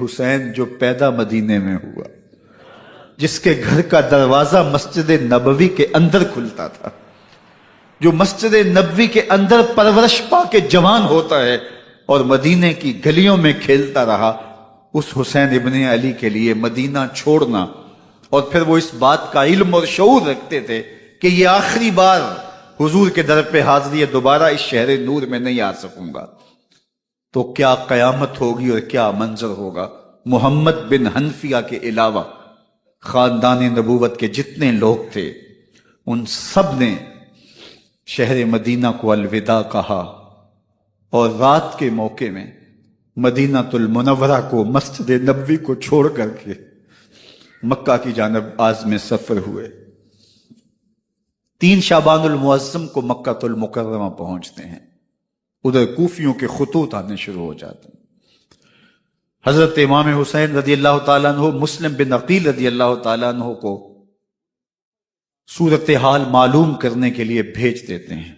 حسین جو پیدا مدینے میں ہوا، جس کے گھر کا دروازہ مسجد نبوی کے اندر کھلتا تھا، جو مسجد نبوی کے اندر پرورش پا کے جوان ہوتا ہے اور مدینے کی گلیوں میں کھیلتا رہا، اس حسین ابن علی کے لیے مدینہ چھوڑنا، اور پھر وہ اس بات کا علم اور شعور رکھتے تھے کہ یہ آخری بار حضور کے در پہ حاضری ہے، دوبارہ اس شہر نور میں نہیں آ سکوں گا، تو کیا قیامت ہوگی اور کیا منظر ہوگا۔ محمد بن حنفیہ کے علاوہ خاندان نبوت کے جتنے لوگ تھے ان سب نے شہر مدینہ کو الوداع کہا، اور رات کے موقع میں مدینہ المنورہ کو، مسجد نبوی کو چھوڑ کر کے مکہ کی جانب عازم سفر ہوئے۔ 3 شعبان المعظم کو مکہ المکرمہ پہنچتے ہیں، ادھر کوفیوں کے خطوط آنے شروع ہو جاتے ہیں۔ حضرت امام حسین رضی اللہ تعالیٰ عنہ مسلم بن عقیل رضی اللہ تعالیٰ عنہ کو صورتحال معلوم کرنے کے لیے بھیج دیتے ہیں۔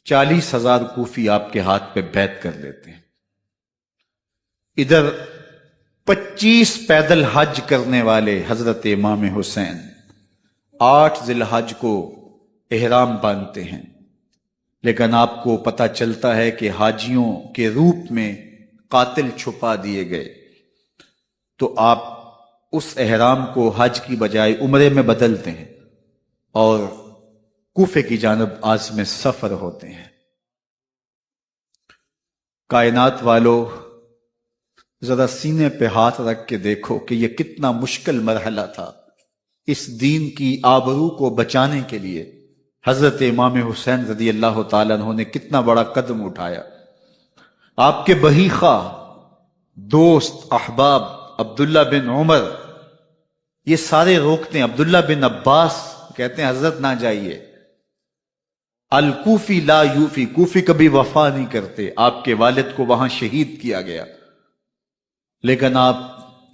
40,000 کوفی آپ کے ہاتھ پہ بیعت کر لیتے ہیں۔ ادھر 25 پیدل حج کرنے والے حضرت امام حسین 8 ذی الحج کو احرام باندھتے ہیں، لیکن آپ کو پتہ چلتا ہے کہ حاجیوں کے روپ میں قاتل چھپا دیے گئے، تو آپ اس احرام کو حج کی بجائے عمرے میں بدلتے ہیں اور کوفے کی جانب عازم سفر ہوتے ہیں۔ کائنات والو، ذرا سینے پہ ہاتھ رکھ کے دیکھو کہ یہ کتنا مشکل مرحلہ تھا۔ اس دین کی آبرو کو بچانے کے لیے حضرت امام حسین رضی اللہ تعالیٰ عنہ نے کتنا بڑا قدم اٹھایا۔ آپ کے بہی خواہ، دوست، احباب عبداللہ بن عمر یہ سارے روکتے ہیں۔ عبداللہ بن عباس کہتے ہیں حضرت نہ جائیے، الکوفی لا یوفی، کوفی کبھی وفا نہیں کرتے، آپ کے والد کو وہاں شہید کیا گیا، لیکن آپ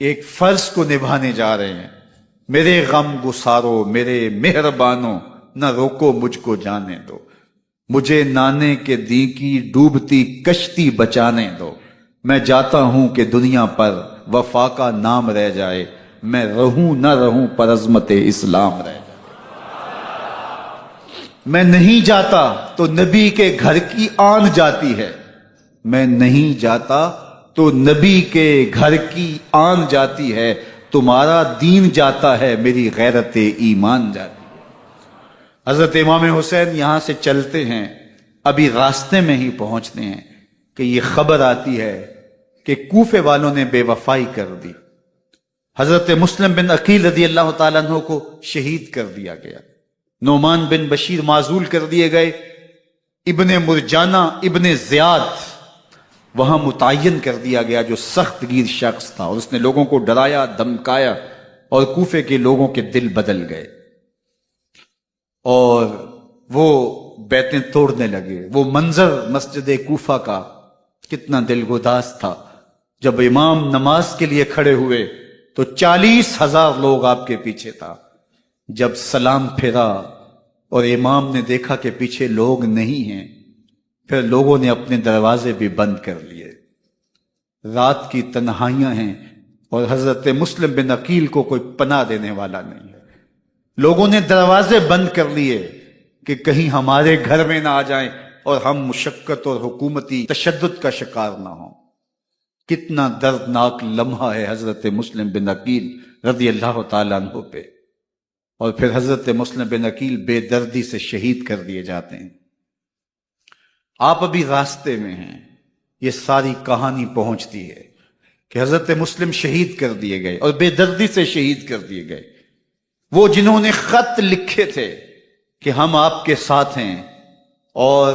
ایک فرض کو نبھانے جا رہے ہیں۔ میرے غم گسارو، میرے مہربانوں، نہ روکو مجھ کو جانے دو، مجھے نانے کے دی کی ڈوبتی کشتی بچانے دو، میں جاتا ہوں کہ دنیا پر وفا کا نام رہ جائے، میں رہوں نہ رہوں پر عظمت اسلام رہ جائے۔ میں نہیں جاتا تو نبی کے گھر کی آن جاتی ہے، میں نہیں جاتا تو نبی کے گھر کی آن جاتی ہے، تمہارا دین جاتا ہے، میری غیرت ایمان جاتی ہے۔ حضرت امام حسین یہاں سے چلتے ہیں، ابھی راستے میں ہی پہنچتے ہیں کہ یہ خبر آتی ہے کہ کوفے والوں نے بے وفائی کر دی، حضرت مسلم بن عقیل رضی اللہ تعالیٰ عنہ کو شہید کر دیا گیا، نعمان بن بشیر معزول کر دیے گئے، ابن مرجانہ ابن زیاد وہاں متعین کر دیا گیا جو سخت گیر شخص تھا، اور اس نے لوگوں کو ڈرایا، دھمکایا، اور کوفے کے لوگوں کے دل بدل گئے اور وہ بیتیں توڑنے لگے۔ وہ منظر مسجد کوفہ کا کتنا دلگداز تھا۔ جب امام نماز کے لیے کھڑے ہوئے تو 40,000 لوگ آپ کے پیچھے تھا۔ جب سلام پھیرا اور امام نے دیکھا کہ پیچھے لوگ نہیں ہیں، پھر لوگوں نے اپنے دروازے بھی بند کر لیے۔ رات کی تنہائیاں ہیں اور حضرت مسلم بن عقیل کو کوئی پناہ دینے والا نہیں ہے۔ لوگوں نے دروازے بند کر لیے کہ کہیں ہمارے گھر میں نہ آ جائیں اور ہم مشقت اور حکومتی تشدد کا شکار نہ ہوں۔ کتنا دردناک لمحہ ہے حضرت مسلم بن عقیل رضی اللہ تعالیٰ عنہ پہ، اور پھر حضرت مسلم بن عقیل بے دردی سے شہید کر دیے جاتے ہیں۔ آپ ابھی راستے میں ہیں، یہ ساری کہانی پہنچتی ہے کہ حضرت مسلم شہید کر دیے گئے اور بے دردی سے شہید کر دیے گئے۔ وہ جنہوں نے خط لکھے تھے کہ ہم آپ کے ساتھ ہیں اور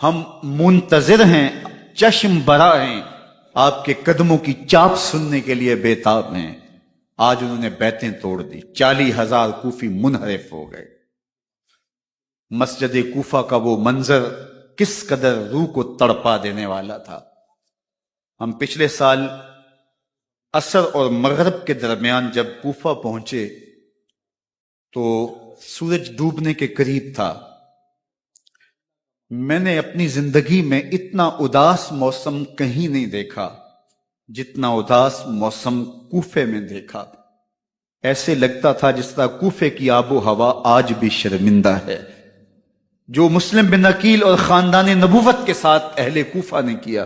ہم منتظر ہیں، چشم برا ہیں، آپ کے قدموں کی چاپ سننے کے لیے بےتاب ہیں، آج انہوں نے بیتیں توڑ دی۔ 40,000 کوفی منحرف ہو گئے۔ مسجد کوفہ کا وہ منظر کس قدر روح کو تڑپا دینے والا تھا۔ ہم پچھلے سال عصر اور مغرب کے درمیان جب کوفہ پہنچے تو سورج ڈوبنے کے قریب تھا۔ میں نے اپنی زندگی میں اتنا اداس موسم کہیں نہیں دیکھا جتنا اداس موسم کوفے میں دیکھا، ایسے لگتا تھا جس طرح کوفے کی آب و ہوا آج بھی شرمندہ ہے۔ جو مسلم بن عقیل اور خاندان نبوت کے ساتھ اہل کوفہ نے کیا،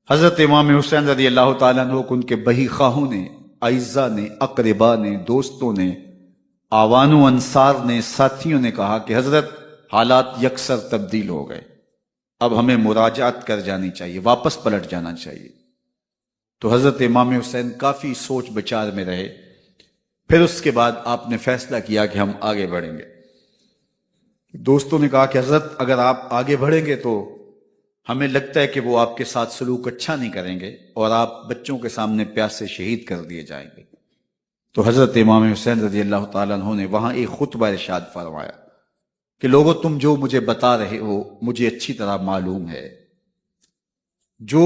حضرت امام حسین رضی اللہ تعالیٰ عنہ کو ان کے بہی خواہوں نے، اعزاء نے، اقربا نے، دوستوں نے، آوان و انصار نے، ساتھیوں نے کہا کہ حضرت حالات یکسر تبدیل ہو گئے، اب ہمیں مراجعت کر جانی چاہیے، واپس پلٹ جانا چاہیے۔ تو حضرت امام حسین کافی سوچ بچار میں رہے، پھر اس کے بعد آپ نے فیصلہ کیا کہ ہم آگے بڑھیں گے۔ دوستوں نے کہا کہ حضرت اگر آپ آگے بڑھیں گے تو ہمیں لگتا ہے کہ وہ آپ کے ساتھ سلوک اچھا نہیں کریں گے اور آپ بچوں کے سامنے پیاسے شہید کر دیے جائیں گے۔ تو حضرت امام حسین رضی اللہ تعالیٰ عنہ نے وہاں ایک خطبہ ارشاد فرمایا کہ لوگوں، تم جو مجھے بتا رہے ہو مجھے اچھی طرح معلوم ہے، جو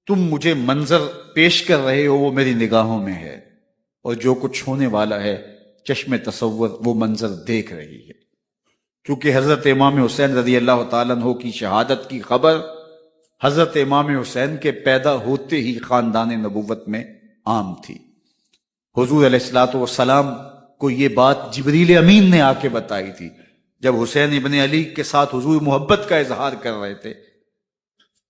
تم مجھے منظر پیش کر رہے ہو وہ میری نگاہوں میں ہے، اور جو کچھ ہونے والا ہے چشم تصور وہ منظر دیکھ رہی ہے۔ کیونکہ حضرت امام حسین رضی اللہ تعالیٰ عنہ کی شہادت کی خبر حضرت امام حسین کے پیدا ہوتے ہی خاندان نبوت میں عام تھی۔ حضور علیہ الصلوۃ والسلام کو یہ بات جبریل امین نے آ کے بتائی تھی جب حسین ابن علی کے ساتھ حضور محبت کا اظہار کر رہے تھے،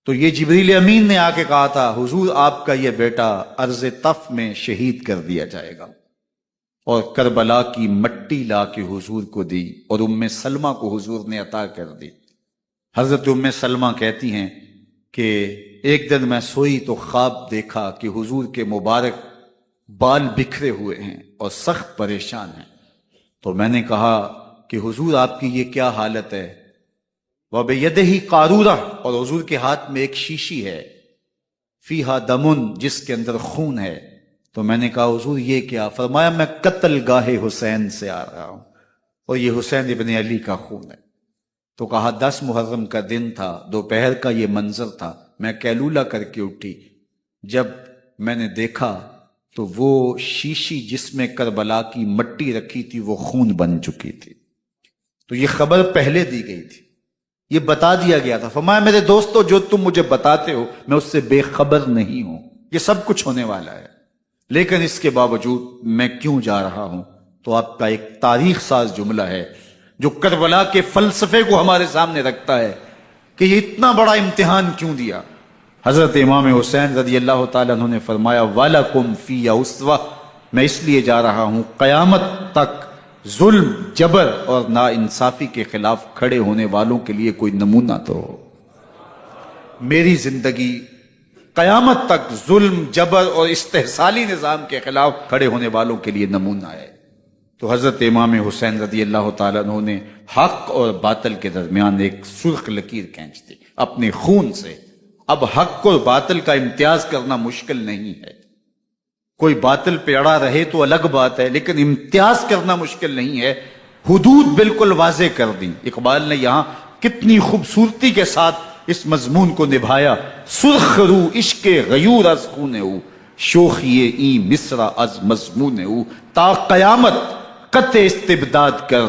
تو یہ جبریل امین نے آ کے کہا تھا حضور آپ کا یہ بیٹا ارض طف میں شہید کر دیا جائے گا، اور کربلا کی مٹی لا کے حضور کو دی اور ام سلمہ کو حضور نے عطا کر دی۔ حضرت ام سلمہ کہتی ہیں کہ ایک دن میں سوئی تو خواب دیکھا کہ حضور کے مبارک بال بکھرے ہوئے ہیں اور سخت پریشان ہیں، تو میں نے کہا کہ حضور آپ کی یہ کیا حالت ہے؟ وَبِيَدِهِ قَارُورَةٌ، اور حضور کے ہاتھ میں ایک شیشی ہے، فیہا دمن، جس کے اندر خون ہے۔ تو میں نے کہا حضور یہ کیا؟ فرمایا میں قتل گاہ حسین سے آ رہا ہوں اور یہ حسین ابن علی کا خون ہے۔ تو کہا 10 محرم کا دن تھا، دوپہر کا یہ منظر تھا، میں کیلولہ کر کے اٹھی، جب میں نے دیکھا تو وہ شیشی جس میں کربلا کی مٹی رکھی تھی وہ خون بن چکی تھی۔ تو یہ خبر پہلے دی گئی تھی، یہ بتا دیا گیا تھا۔ فرمایا میرے دوستو جو تم مجھے بتاتے ہو میں اس سے بے خبر نہیں ہوں، یہ سب کچھ ہونے والا ہے، لیکن اس کے باوجود میں کیوں جا رہا ہوں؟ تو آپ کا ایک تاریخ ساز جملہ ہے جو کربلا کے فلسفے کو ہمارے سامنے رکھتا ہے کہ یہ اتنا بڑا امتحان کیوں دیا۔ حضرت امام حسین رضی اللہ تعالیٰ عنہ نے فرمایا وَلَكُمْ فِيَّ أُسْوَةٌ، میں اس لیے جا رہا ہوں قیامت تک ظلم، جبر اور ناانصافی کے خلاف کھڑے ہونے والوں کے لیے کوئی نمونہ تو ہو۔ میری زندگی قیامت تک ظلم، جبر اور استحصالی نظام کے خلاف کھڑے ہونے والوں کے لیے نمونہ ہے۔ تو حضرت امام حسین رضی اللہ تعالیٰ عنہ نے حق اور باطل کے درمیان ایک سرخ لکیر کھینچ دی اپنے خون سے۔ اب حق اور باطل کا امتیاز کرنا مشکل نہیں ہے، کوئی باطل پہ اڑا رہے تو الگ بات ہے، لیکن امتیاز کرنا مشکل نہیں ہے۔ حدود بالکل واضح کر دی۔ اقبال نے یہاں کتنی خوبصورتی کے ساتھ اس مضمون کو نبھایا۔ سرخ رو عشق غیور از خون او، شوخی این مصرع از مضمون او، تا قیامت قطع استبداد کر،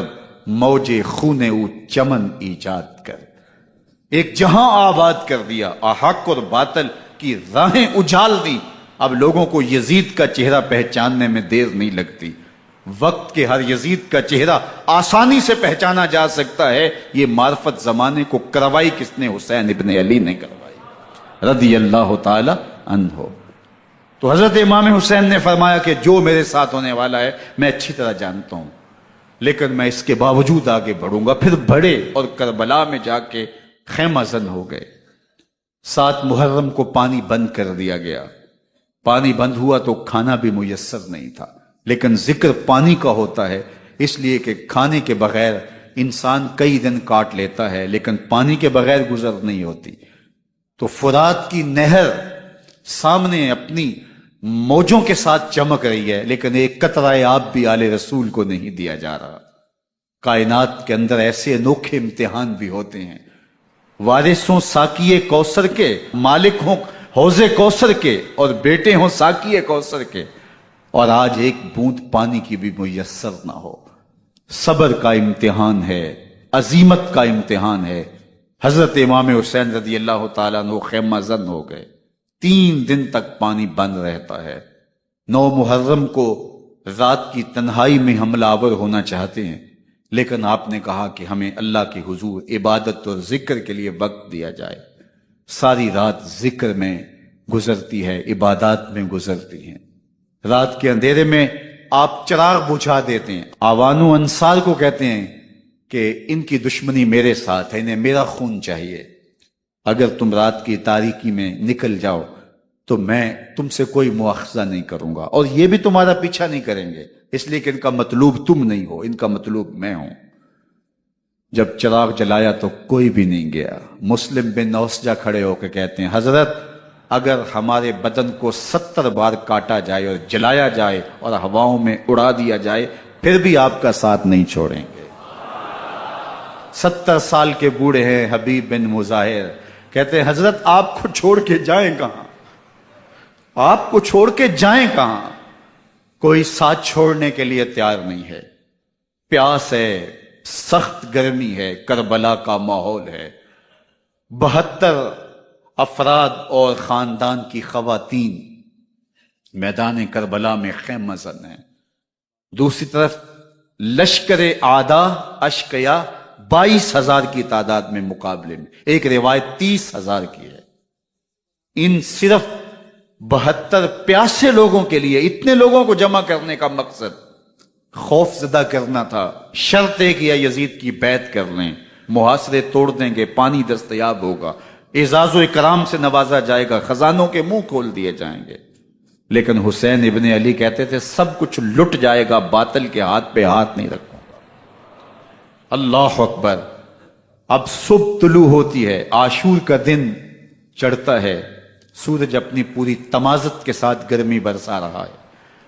موج خون او چمن ایجاد کر۔ ایک جہاں آباد کر دیا، حق اور باطل کی راہیں اجال دی۔ اب لوگوں کو یزید کا چہرہ پہچاننے میں دیر نہیں لگتی، وقت کے ہر یزید کا چہرہ آسانی سے پہچانا جا سکتا ہے۔ یہ معرفت زمانے کو کروائی کس نے؟ حسین ابن علی نے کروائی رضی اللہ تعالی عنہ۔ تو حضرت امام حسین نے فرمایا کہ جو میرے ساتھ ہونے والا ہے میں اچھی طرح جانتا ہوں، لیکن میں اس کے باوجود آگے بڑھوں گا۔ پھر بڑھے اور کربلا میں جا کے خیمہ زن ہو گئے۔ 7 محرم کو پانی بند کر دیا گیا، پانی بند ہوا تو کھانا بھی میسر نہیں تھا، لیکن ذکر پانی کا ہوتا ہے اس لیے کہ کھانے کے بغیر انسان کئی دن کاٹ لیتا ہے، لیکن پانی کے بغیر گزر نہیں ہوتی۔ تو فرات کی نہر سامنے اپنی موجوں کے ساتھ چمک رہی ہے، لیکن ایک قطرہ آب بھی آل رسول کو نہیں دیا جا رہا۔ کائنات کے اندر ایسے انوکھے امتحان بھی ہوتے ہیں، وارث ہوں ساقی کوثر کے، مالک ہوں حوض کوثر کے، اور بیٹے ہوں ساقی کوثر کے، اور آج ایک بوند پانی کی بھی میسر نہ ہو۔ صبر کا امتحان ہے، عزیمت کا امتحان ہے۔ حضرت امام حسین رضی اللہ تعالیٰ عنہ خیمہ زن ہو گئے، 3 دن تک پانی بند رہتا ہے۔ 9 محرم کو رات کی تنہائی میں حملہ آور ہونا چاہتے ہیں، لیکن آپ نے کہا کہ ہمیں اللہ کے حضور عبادت اور ذکر کے لیے وقت دیا جائے۔ ساری رات ذکر میں گزرتی ہے، عبادات میں گزرتی ہیں۔ رات کے اندھیرے میں آپ چراغ بجھا دیتے ہیں۔ آوان و انصار کو کہتے ہیں کہ ان کی دشمنی میرے ساتھ ہے، انہیں میرا خون چاہیے، اگر تم رات کی تاریکی میں نکل جاؤ تو میں تم سے کوئی مواخذہ نہیں کروں گا، اور یہ بھی تمہارا پیچھا نہیں کریں گے، اس لیے کہ ان کا مطلوب تم نہیں ہو، ان کا مطلوب میں ہوں۔ جب چراغ جلایا تو کوئی بھی نہیں گیا۔ مسلم بن نوسجہ کھڑے ہو کے کہتے ہیں، حضرت اگر ہمارے بدن کو 70 بار کاٹا جائے اور جلایا جائے اور ہواؤں میں اڑا دیا جائے پھر بھی آپ کا ساتھ نہیں چھوڑیں گے۔ 70 سال کے بوڑھے ہیں حبیب بن مظاہر، کہتے ہیں حضرت آپ کو چھوڑ کے جائیں کہاں، آپ کو چھوڑ کے جائیں کہاں؟ کوئی ساتھ چھوڑنے کے لیے تیار نہیں ہے۔ پیاس ہے، سخت گرمی ہے، کربلا کا ماحول ہے، 72 افراد اور خاندان کی خواتین میدان کربلا میں خیمہ زن ہیں۔ دوسری طرف لشکر اعداء اشقیا 22,000 کی تعداد میں مقابلے میں، ایک روایت 30,000 کی ہے۔ ان صرف 72 پیاسے لوگوں کے لیے اتنے لوگوں کو جمع کرنے کا مقصد خوف زدہ کرنا تھا۔ شرط ہے کہ یا یزید کی بیعت کر لیں، محاصرے توڑ دیں گے، پانی دستیاب ہوگا، اعزاز و اکرام سے نوازا جائے گا، خزانوں کے منہ کھول دیے جائیں گے۔ لیکن حسین ابن علی کہتے تھے سب کچھ لٹ جائے گا، باطل کے ہاتھ پہ ہاتھ نہیں رکھوں گا۔ اللہ اکبر۔ اب صبح طلوع ہوتی ہے، عاشور کا دن چڑھتا ہے، سورج اپنی پوری تمازت کے ساتھ گرمی برسا رہا ہے۔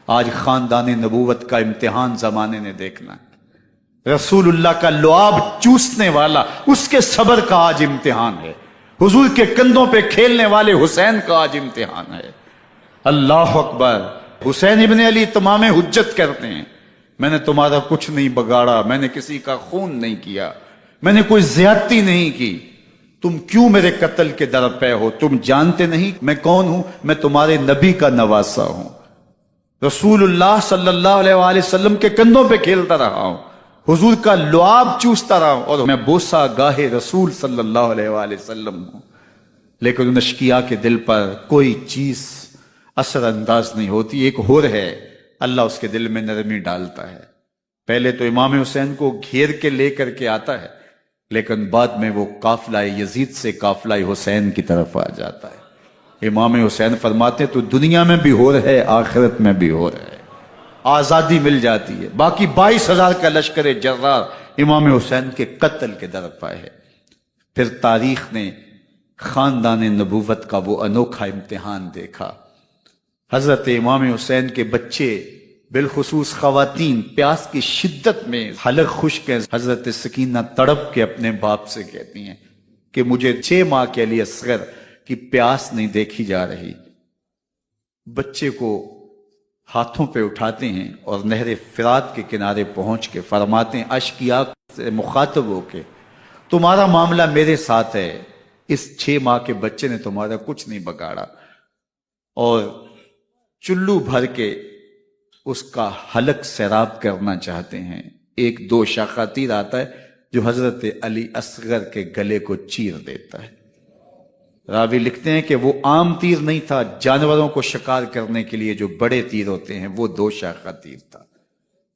آج خاندان نبوت کا امتحان زمانے نے دیکھنا ہے۔ رسول اللہ کا لعاب چوسنے والا اس کے صبر کا آج امتحان ہے۔ حضور کے کندھوں پہ کھیلنے والے حسین کا آج امتحان ہے۔ اللہ اکبر۔ حسین ابن علی تمام حجت کرتے ہیں، میں نے تمہارا کچھ نہیں بگاڑا، میں نے کسی کا خون نہیں کیا، میں نے کوئی زیادتی نہیں کی، تم کیوں میرے قتل کے در پہ ہو؟ تم جانتے نہیں میں کون ہوں؟ میں تمہارے نبی کا نواسا ہوں، رسول اللہ صلی اللہ علیہ وآلہ وسلم کے کندھوں پہ کھیلتا رہا ہوں، حضور کا لعاب چوستا رہا ہوں، اور میں بوسہ گاہے رسول صلی اللہ علیہ وآلہ وسلم ہوں۔ لیکن ان اشقیاء کے دل پر کوئی چیز اثر انداز نہیں ہوتی۔ ایک ہور ہے، اللہ اس کے دل میں نرمی ڈالتا ہے۔ پہلے تو امام حسین کو گھیر کے لے کر کے آتا ہے، لیکن بعد میں وہ قافلہ یزید سے قافلہ حسین کی طرف آ جاتا ہے۔ امام حسین فرماتے ہیں تو دنیا میں بھی ہو رہے ہے، آخرت میں بھی ہو رہے ہے، آزادی مل جاتی ہے۔ باقی 22,000 کا لشکر جرار امام حسین کے قتل کے در پہ ہے۔ پھر تاریخ نے خاندان نبوت کا وہ انوکھا امتحان دیکھا۔ حضرت امام حسین کے بچے بالخصوص خواتین پیاس کی شدت میں حلق خشک ہیں۔ حضرت سکینہ تڑپ کے اپنے باپ سے کہتی ہیں کہ مجھے 6 ماہ کے لیے اصغر کی پیاس نہیں دیکھی جا رہی۔ بچے کو ہاتھوں پہ اٹھاتے ہیں اور نہر فرات کے کنارے پہنچ کے فرماتے ہیں اشقیاء سے مخاطب ہو کے تمہارا معاملہ میرے ساتھ ہے، اس 6 ماہ کے بچے نے تمہارا کچھ نہیں بگاڑا، اور چلو بھر کے اس کا حلق سیراب کرنا چاہتے ہیں۔ ایک 2 شاخہ تیر آتا ہے جو حضرت علی اصغر کے گلے کو چیر دیتا ہے۔ راوی لکھتے ہیں کہ وہ عام تیر نہیں تھا، جانوروں کو شکار کرنے کے لیے جو بڑے تیر ہوتے ہیں وہ 2 شاخہ تیر تھا۔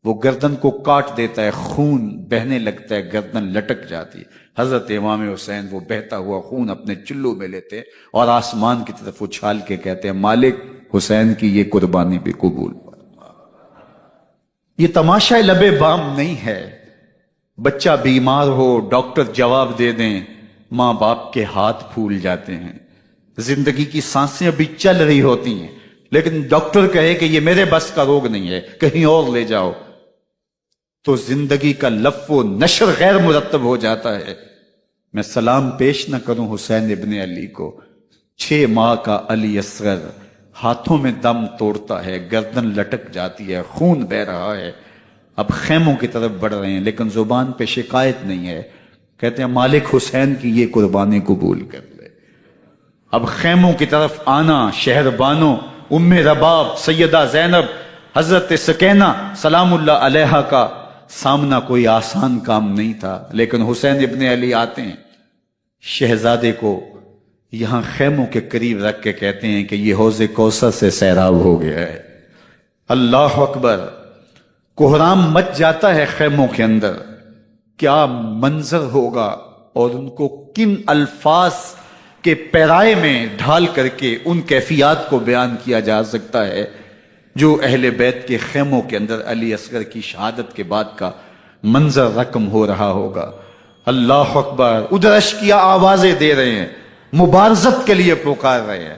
وہ گردن کو کاٹ دیتا ہے، خون بہنے لگتا ہے، گردن لٹک جاتی ہے۔ حضرت امام حسین وہ بہتا ہوا خون اپنے چلو میں لیتے اور آسمان کی طرف اچھال کے کہتے ہیں مالک حسین کی یہ قربانی بھی قبول۔ یہ تماشا لب بام نہیں ہے، بچہ بیمار ہو ڈاکٹر جواب دے دیں، ماں باپ کے ہاتھ پھول جاتے ہیں، زندگی کی سانسیں ابھی چل رہی ہوتی ہیں، لیکن ڈاکٹر کہے کہ یہ میرے بس کا روگ نہیں ہے، کہیں اور لے جاؤ، تو زندگی کا لف و نشر غیر مرتب ہو جاتا ہے۔ میں سلام پیش نہ کروں حسین ابن علی کو، 6 ماہ کا علی اصغر ہاتھوں میں دم توڑتا ہے، گردن لٹک جاتی ہے، خون بہ رہا ہے، اب خیموں کی طرف بڑھ رہے ہیں، لیکن زبان پہ شکایت نہیں ہے، کہتے ہیں مالک حسین کی یہ قربانی قبول کر لے۔ اب خیموں کی طرف آنا شہر بانو ام رباب سیدہ زینب حضرت سکینہ سلام اللہ علیہا کا سامنا کوئی آسان کام نہیں تھا، لیکن حسین ابن علی آتے ہیں، شہزادے کو یہاں خیموں کے قریب رکھ کے کہتے ہیں کہ یہ حوض کوثر سے سیراب ہو گیا ہے۔ اللہ اکبر، کوہرام مچ جاتا ہے خیموں کے اندر، کیا منظر ہوگا اور ان کو کن الفاظ کے پیرائے میں ڈھال کر کے ان کیفیات کو بیان کیا جا سکتا ہے جو اہل بیت کے خیموں کے اندر علی اصغر کی شہادت کے بعد کا منظر رقم ہو رہا ہوگا۔ اللہ اکبر، ادھر اشکیا آوازیں دے رہے ہیں، مبارزت کے لیے پکار رہے ہیں۔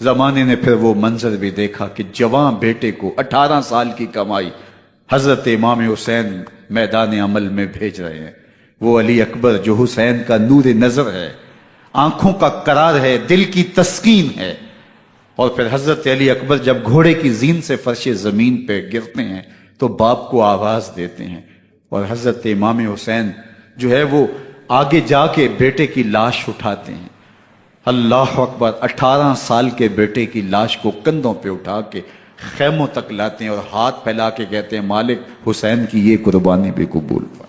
زمانے نے پھر وہ منظر بھی دیکھا کہ جوان بیٹے کو 18 سال کی کمائی حضرت امام حسین میدان عمل میں بھیج رہے ہیں۔ وہ علی اکبر جو حسین کا نور نظر ہے، آنکھوں کا قرار ہے، دل کی تسکین ہے۔ اور پھر حضرت علی اکبر جب گھوڑے کی زین سے فرش زمین پہ گرتے ہیں تو باپ کو آواز دیتے ہیں، اور حضرت امام حسین جو ہے وہ آگے جا کے بیٹے کی لاش اٹھاتے ہیں۔ اللہ اکبر، 18 سال کے بیٹے کی لاش کو کندھوں پہ اٹھا کے خیموں تک لاتے ہیں اور ہاتھ پھیلا کے کہتے ہیں مالک حسین کی یہ قربانی بھی قبول فرما۔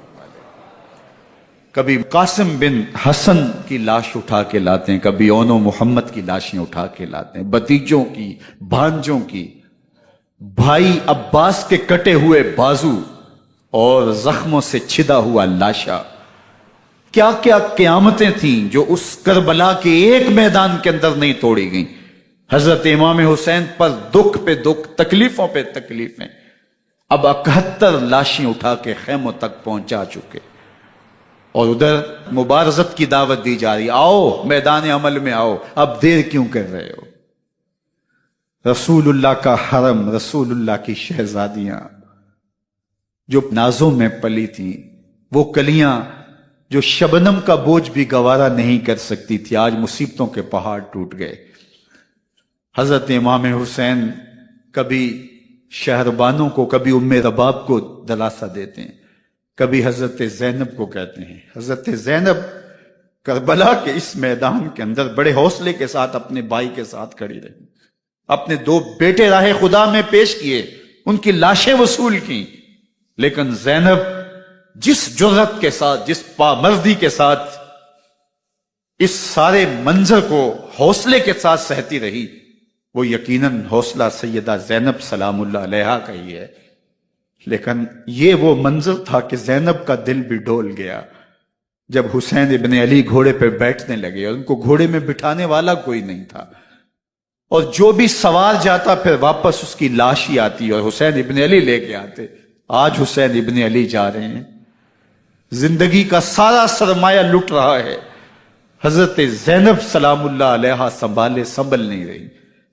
کبھی قاسم بن حسن کی لاش اٹھا کے لاتے ہیں، کبھی اون و محمد کی لاشیں اٹھا کے لاتے ہیں، بتیجوں کی، بھانجوں کی، بھائی عباس کے کٹے ہوئے بازو اور زخموں سے چھدا ہوا لاشا۔ کیا کیا قیامتیں تھیں جو اس کربلا کے ایک میدان کے اندر نہیں توڑی گئیں۔ حضرت امام حسین پر دکھ پہ دکھ، تکلیفوں پہ تکلیفیں۔ اب 71 لاشیں اٹھا کے خیموں تک پہنچا چکے، اور ادھر مبارزت کی دعوت دی جا رہی، آؤ میدان عمل میں آؤ، اب دیر کیوں کر رہے ہو۔ رسول اللہ کا حرم، رسول اللہ کی شہزادیاں جو نازوں میں پلی تھیں، وہ کلیاں جو شبنم کا بوجھ بھی گوارا نہیں کر سکتی تھی، آج مصیبتوں کے پہاڑ ٹوٹ گئے۔ حضرت امام حسین کبھی شہربانوں کو، کبھی ام رباب کو دلاسا دیتے ہیں، کبھی حضرت زینب کو کہتے ہیں۔ حضرت زینب کربلا کے اس میدان کے اندر بڑے حوصلے کے ساتھ اپنے بھائی کے ساتھ کھڑی رہی، اپنے 2 بیٹے راہ خدا میں پیش کیے، ان کی لاشیں وصول کی، لیکن زینب جس جرأت کے ساتھ، جس پامردی کے ساتھ اس سارے منظر کو حوصلے کے ساتھ سہتی رہی، وہ یقیناً حوصلہ سیدہ زینب سلام اللہ علیہا کا ہی ہے۔ لیکن یہ وہ منظر تھا کہ زینب کا دل بھی ڈول گیا جب حسین ابن علی گھوڑے پہ بیٹھنے لگے اور ان کو گھوڑے میں بٹھانے والا کوئی نہیں تھا، اور جو بھی سوار جاتا پھر واپس اس کی لاش ہی آتی اور حسین ابن علی لے کے آتے۔ آج حسین ابن علی جا رہے ہیں، زندگی کا سارا سرمایہ لٹ رہا ہے، حضرت زینب سلام اللہ علیہا سنبھل نہیں رہی۔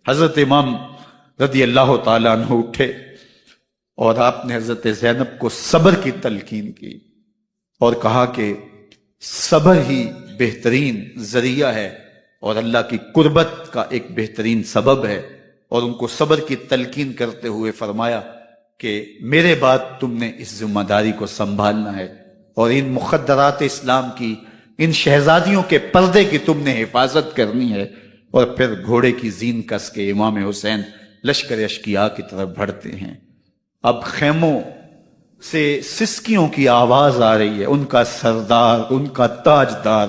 حضرت امام رضی اللہ تعالیٰ عنہ اٹھے اور آپ نے حضرت زینب کو صبر کی تلقین کی اور کہا کہ صبر ہی بہترین ذریعہ ہے اور اللہ کی قربت کا ایک بہترین سبب ہے، اور ان کو صبر کی تلقین کرتے ہوئے فرمایا کہ میرے بعد تم نے اس ذمہ داری کو سنبھالنا ہے اور ان مخدرات اسلام کی، ان شہزادیوں کے پردے کی تم نے حفاظت کرنی ہے۔ اور پھر گھوڑے کی زین کس کے امام حسین لشکر اشکیا کی طرف بڑھتے ہیں۔ اب خیموں سے سسکیوں کی آواز آ رہی ہے، ان کا سردار، ان کا تاجدار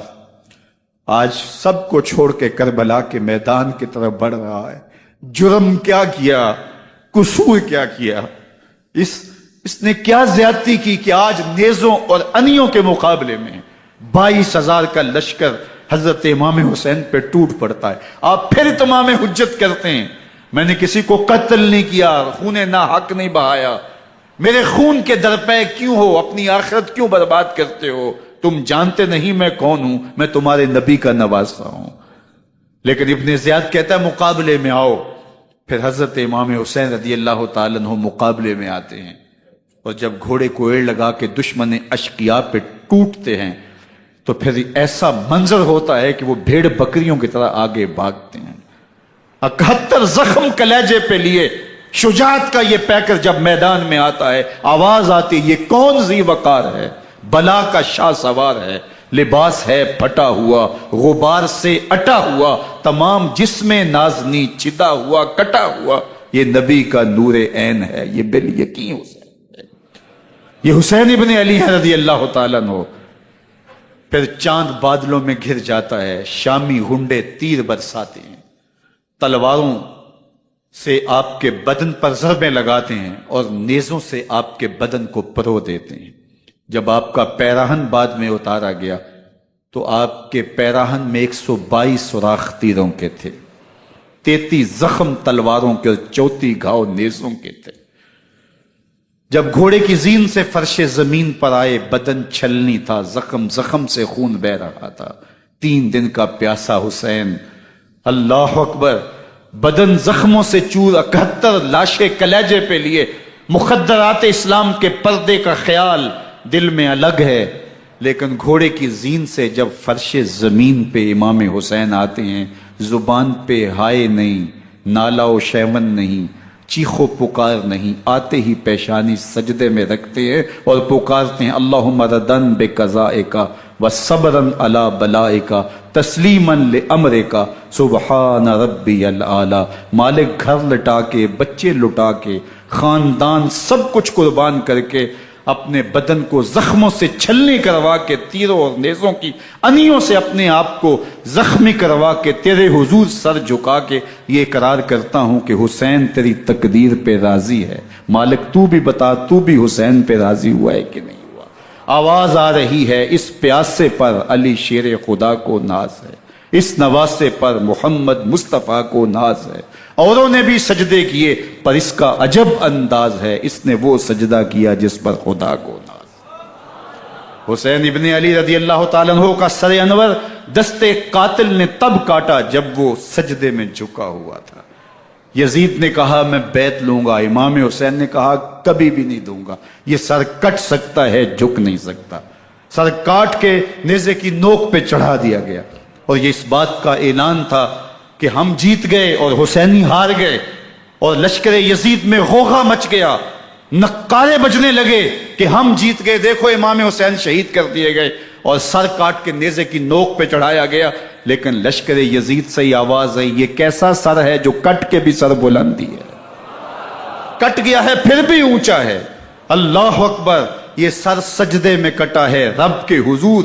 آج سب کو چھوڑ کے کربلا کے میدان کی طرف بڑھ رہا ہے۔ جرم کیا کیا، قصور کیا کیا، اس نے کیا زیادتی کی کہ آج نیزوں اور انیوں کے مقابلے میں 22,000 کا لشکر حضرت امام حسین پہ ٹوٹ پڑتا ہے۔ آپ پھر اتمام حجت کرتے ہیں، میں نے کسی کو قتل نہیں کیا، خون ناحق نہیں بہایا، میرے خون کے درپے کیوں ہو، اپنی آخرت کیوں برباد کرتے ہو، تم جانتے نہیں میں کون ہوں، میں تمہارے نبی کا نواسا ہوں۔ لیکن ابن زیاد کہتا ہے مقابلے میں آؤ۔ پھر حضرت امام حسین رضی اللہ تعالیٰ عنہ مقابلے میں آتے ہیں، اور جب گھوڑے کو ایڑ لگا کے دشمن اشقیاء پہ ٹوٹتے ہیں تو پھر ایسا منظر ہوتا ہے کہ وہ بھیڑ بکریوں کی طرح آگے بھاگتے ہیں۔ 71 زخم کلیجے پہ لیے شجاعت کا یہ پیکر جب میدان میں آتا ہے، آواز آتی، یہ کون ذی وقار ہے، بلا کا شاہ سوار ہے، لباس ہے پھٹا ہوا غبار سے اٹا ہوا، تمام جسم نازنی چدا ہوا کٹا ہوا، یہ نبی کا نور عین ہے، یہ بالیقین حسین ہے، یہ حسین ابن علی ہے رضی اللہ تعالیٰ عنہ۔ پھر چاند بادلوں میں گھر جاتا ہے، شامی گنڈے تیر برساتے ہیں، تلواروں سے آپ کے بدن پر ضربیں لگاتے ہیں اور نیزوں سے آپ کے بدن کو پرو دیتے ہیں۔ جب آپ کا پیراہن بعد میں اتارا گیا تو آپ کے پیراہن میں 122 سوراخ تیروں کے تھے، 33 زخم تلواروں کے اور 34 گھاؤ نیزوں کے تھے۔ جب گھوڑے کی زین سے فرش زمین پر آئے، بدن چھلنی تھا، زخم زخم سے خون بہ رہا تھا، 3 دن کا پیاسا حسین، اللہ اکبر، بدن زخموں سے چور، 71 لاشیں کلیجے پہ لیے، مخدرات اسلام کے پردے کا خیال دل میں الگ ہے، لیکن گھوڑے کی زین سے جب فرش زمین پہ امام حسین آتے ہیں، زبان پہ ہائے نہیں، نالا و شیون نہیں، چیخ و پکار نہیں، آتے ہی پیشانی سجدے میں رکھتے ہیں اور پکارتے ہیں اللہم ردن بقضائک وصبرن علی بلائک تسلیما لامرک سبحان ربی الاعلی۔ مالک گھر لٹا کے، بچے لٹا کے، خاندان سب کچھ قربان کر کے، اپنے بدن کو زخموں سے چھلنی کروا کے، تیروں اور نیزوں کی انیوں سے اپنے آپ کو زخمی کروا کے، تیرے حضور سر جھکا کے یہ اقرار کرتا ہوں کہ حسین تیری تقدیر پہ راضی ہے، مالک تو بھی بتا، تو بھی حسین پہ راضی ہوا ہے کہ نہیں ہوا۔ آواز آ رہی ہے، اس پیاسے پر علی شیر خدا کو ناز ہے، اس نواسے پر محمد مصطفیٰ کو ناز ہے، اوروں نے بھی سجدے کیے پر اس کا عجب انداز ہے، اس نے وہ سجدہ کیا جس پر خدا کو ناز۔ حسین ابن علی رضی اللہ تعالیٰ عنہ کا سر انور دستے قاتل نے تب کاٹا جب وہ سجدے میں جھکا ہوا تھا۔ یزید نے کہا میں بیعت لوں گا، امام حسین نے کہا کبھی بھی نہیں دوں گا، یہ سر کٹ سکتا ہے جھک نہیں سکتا۔ سر کاٹ کے نیزے کی نوک پہ چڑھا دیا گیا اور یہ اس بات کا اعلان تھا کہ ہم جیت گئے اور حسینی ہار گئے، اور لشکر یزید میں غوغا مچ گیا، نقارے بجنے لگے کہ ہم جیت گئے، دیکھو امام حسین شہید کر دیے گئے، اور سر کاٹ کے نیزے کی نوک پہ چڑھایا گیا۔ لیکن لشکر یزید سے ہی آواز آئی یہ کیسا سر ہے جو کٹ کے بھی سر بلندی ہے، کٹ گیا ہے پھر بھی اونچا ہے، اللہ اکبر، یہ سر سجدے میں کٹا ہے، رب کے حضور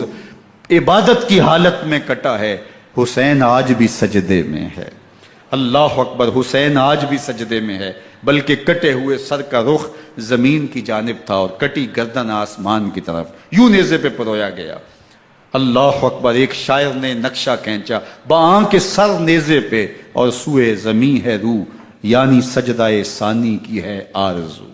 عبادت کی حالت میں کٹا ہے، حسین آج بھی سجدے میں ہے، اللہ اکبر، حسین آج بھی سجدے میں ہے، بلکہ کٹے ہوئے سر کا رخ زمین کی جانب تھا اور کٹی گردن آسمان کی طرف، یوں نیزے پہ پرویا گیا، اللہ اکبر۔ ایک شاعر نے نقشہ کھینچا، باں کے سر نیزے پہ اور سوئے زمیں ہے روح، یعنی سجدہ ثانی کی ہے آرزو۔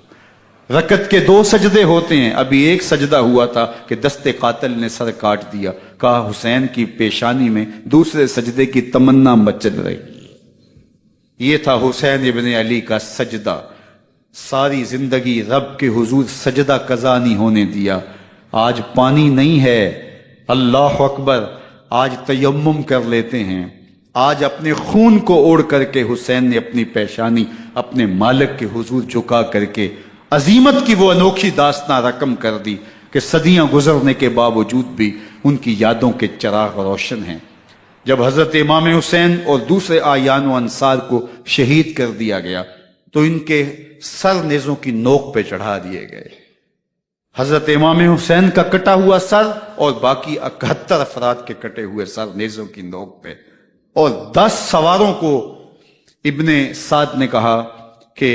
رکعت کے 2 سجدے ہوتے ہیں، ابھی ایک سجدہ ہوا تھا کہ دست قاتل نے سر کاٹ دیا، کہا حسین کی پیشانی میں دوسرے سجدے کی تمنا مچل رہی ہے۔ یہ تھا حسین ابن علی کا سجدہ، ساری زندگی رب کے حضور سجدہ قضا نہیں ہونے دیا۔ آج پانی نہیں ہے، اللہ اکبر، آج تیمم کر لیتے ہیں، آج اپنے خون کو اوڑھ کر کے حسین نے اپنی پیشانی اپنے مالک کے حضور جھکا کر کے عظیمت کی وہ انوکھی داستان رقم کر دی کہ صدیاں گزرنے کے باوجود بھی ان کی یادوں کے چراغ روشن ہیں۔ جب حضرت امام حسین اور دوسرے آیان و انصار کو شہید کر دیا گیا تو ان کے سر نیزوں کی نوک پہ چڑھا دیے گئے، حضرت امام حسین کا کٹا ہوا سر اور باقی 71 افراد کے کٹے ہوئے سر نیزوں کی نوک پہ، اور 10 سواروں کو ابن سعد نے کہا کہ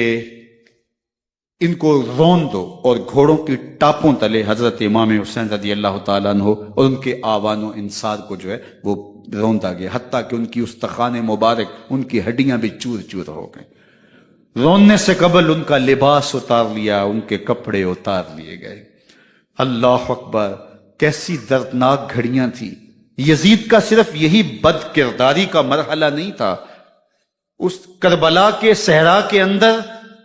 ان کو رون دو، اور گھوڑوں کی ٹاپوں تلے حضرت امام حسین رضی اللہ تعالیٰ عنہ اور ان کے آوان و انصار کو جو ہے وہ روندا گیا، حتیٰ کہ ان کی استخوان مبارک، ان کی ہڈیاں بھی چور چور ہو گئیں۔ روننے سے قبل ان کا لباس اتار لیا، ان کے کپڑے اتار لیے گئے۔ اللہ اکبر، کیسی دردناک گھڑیاں تھیں۔ یزید کا صرف یہی بد کرداری کا مرحلہ نہیں تھا، اس کربلا کے صحرا کے اندر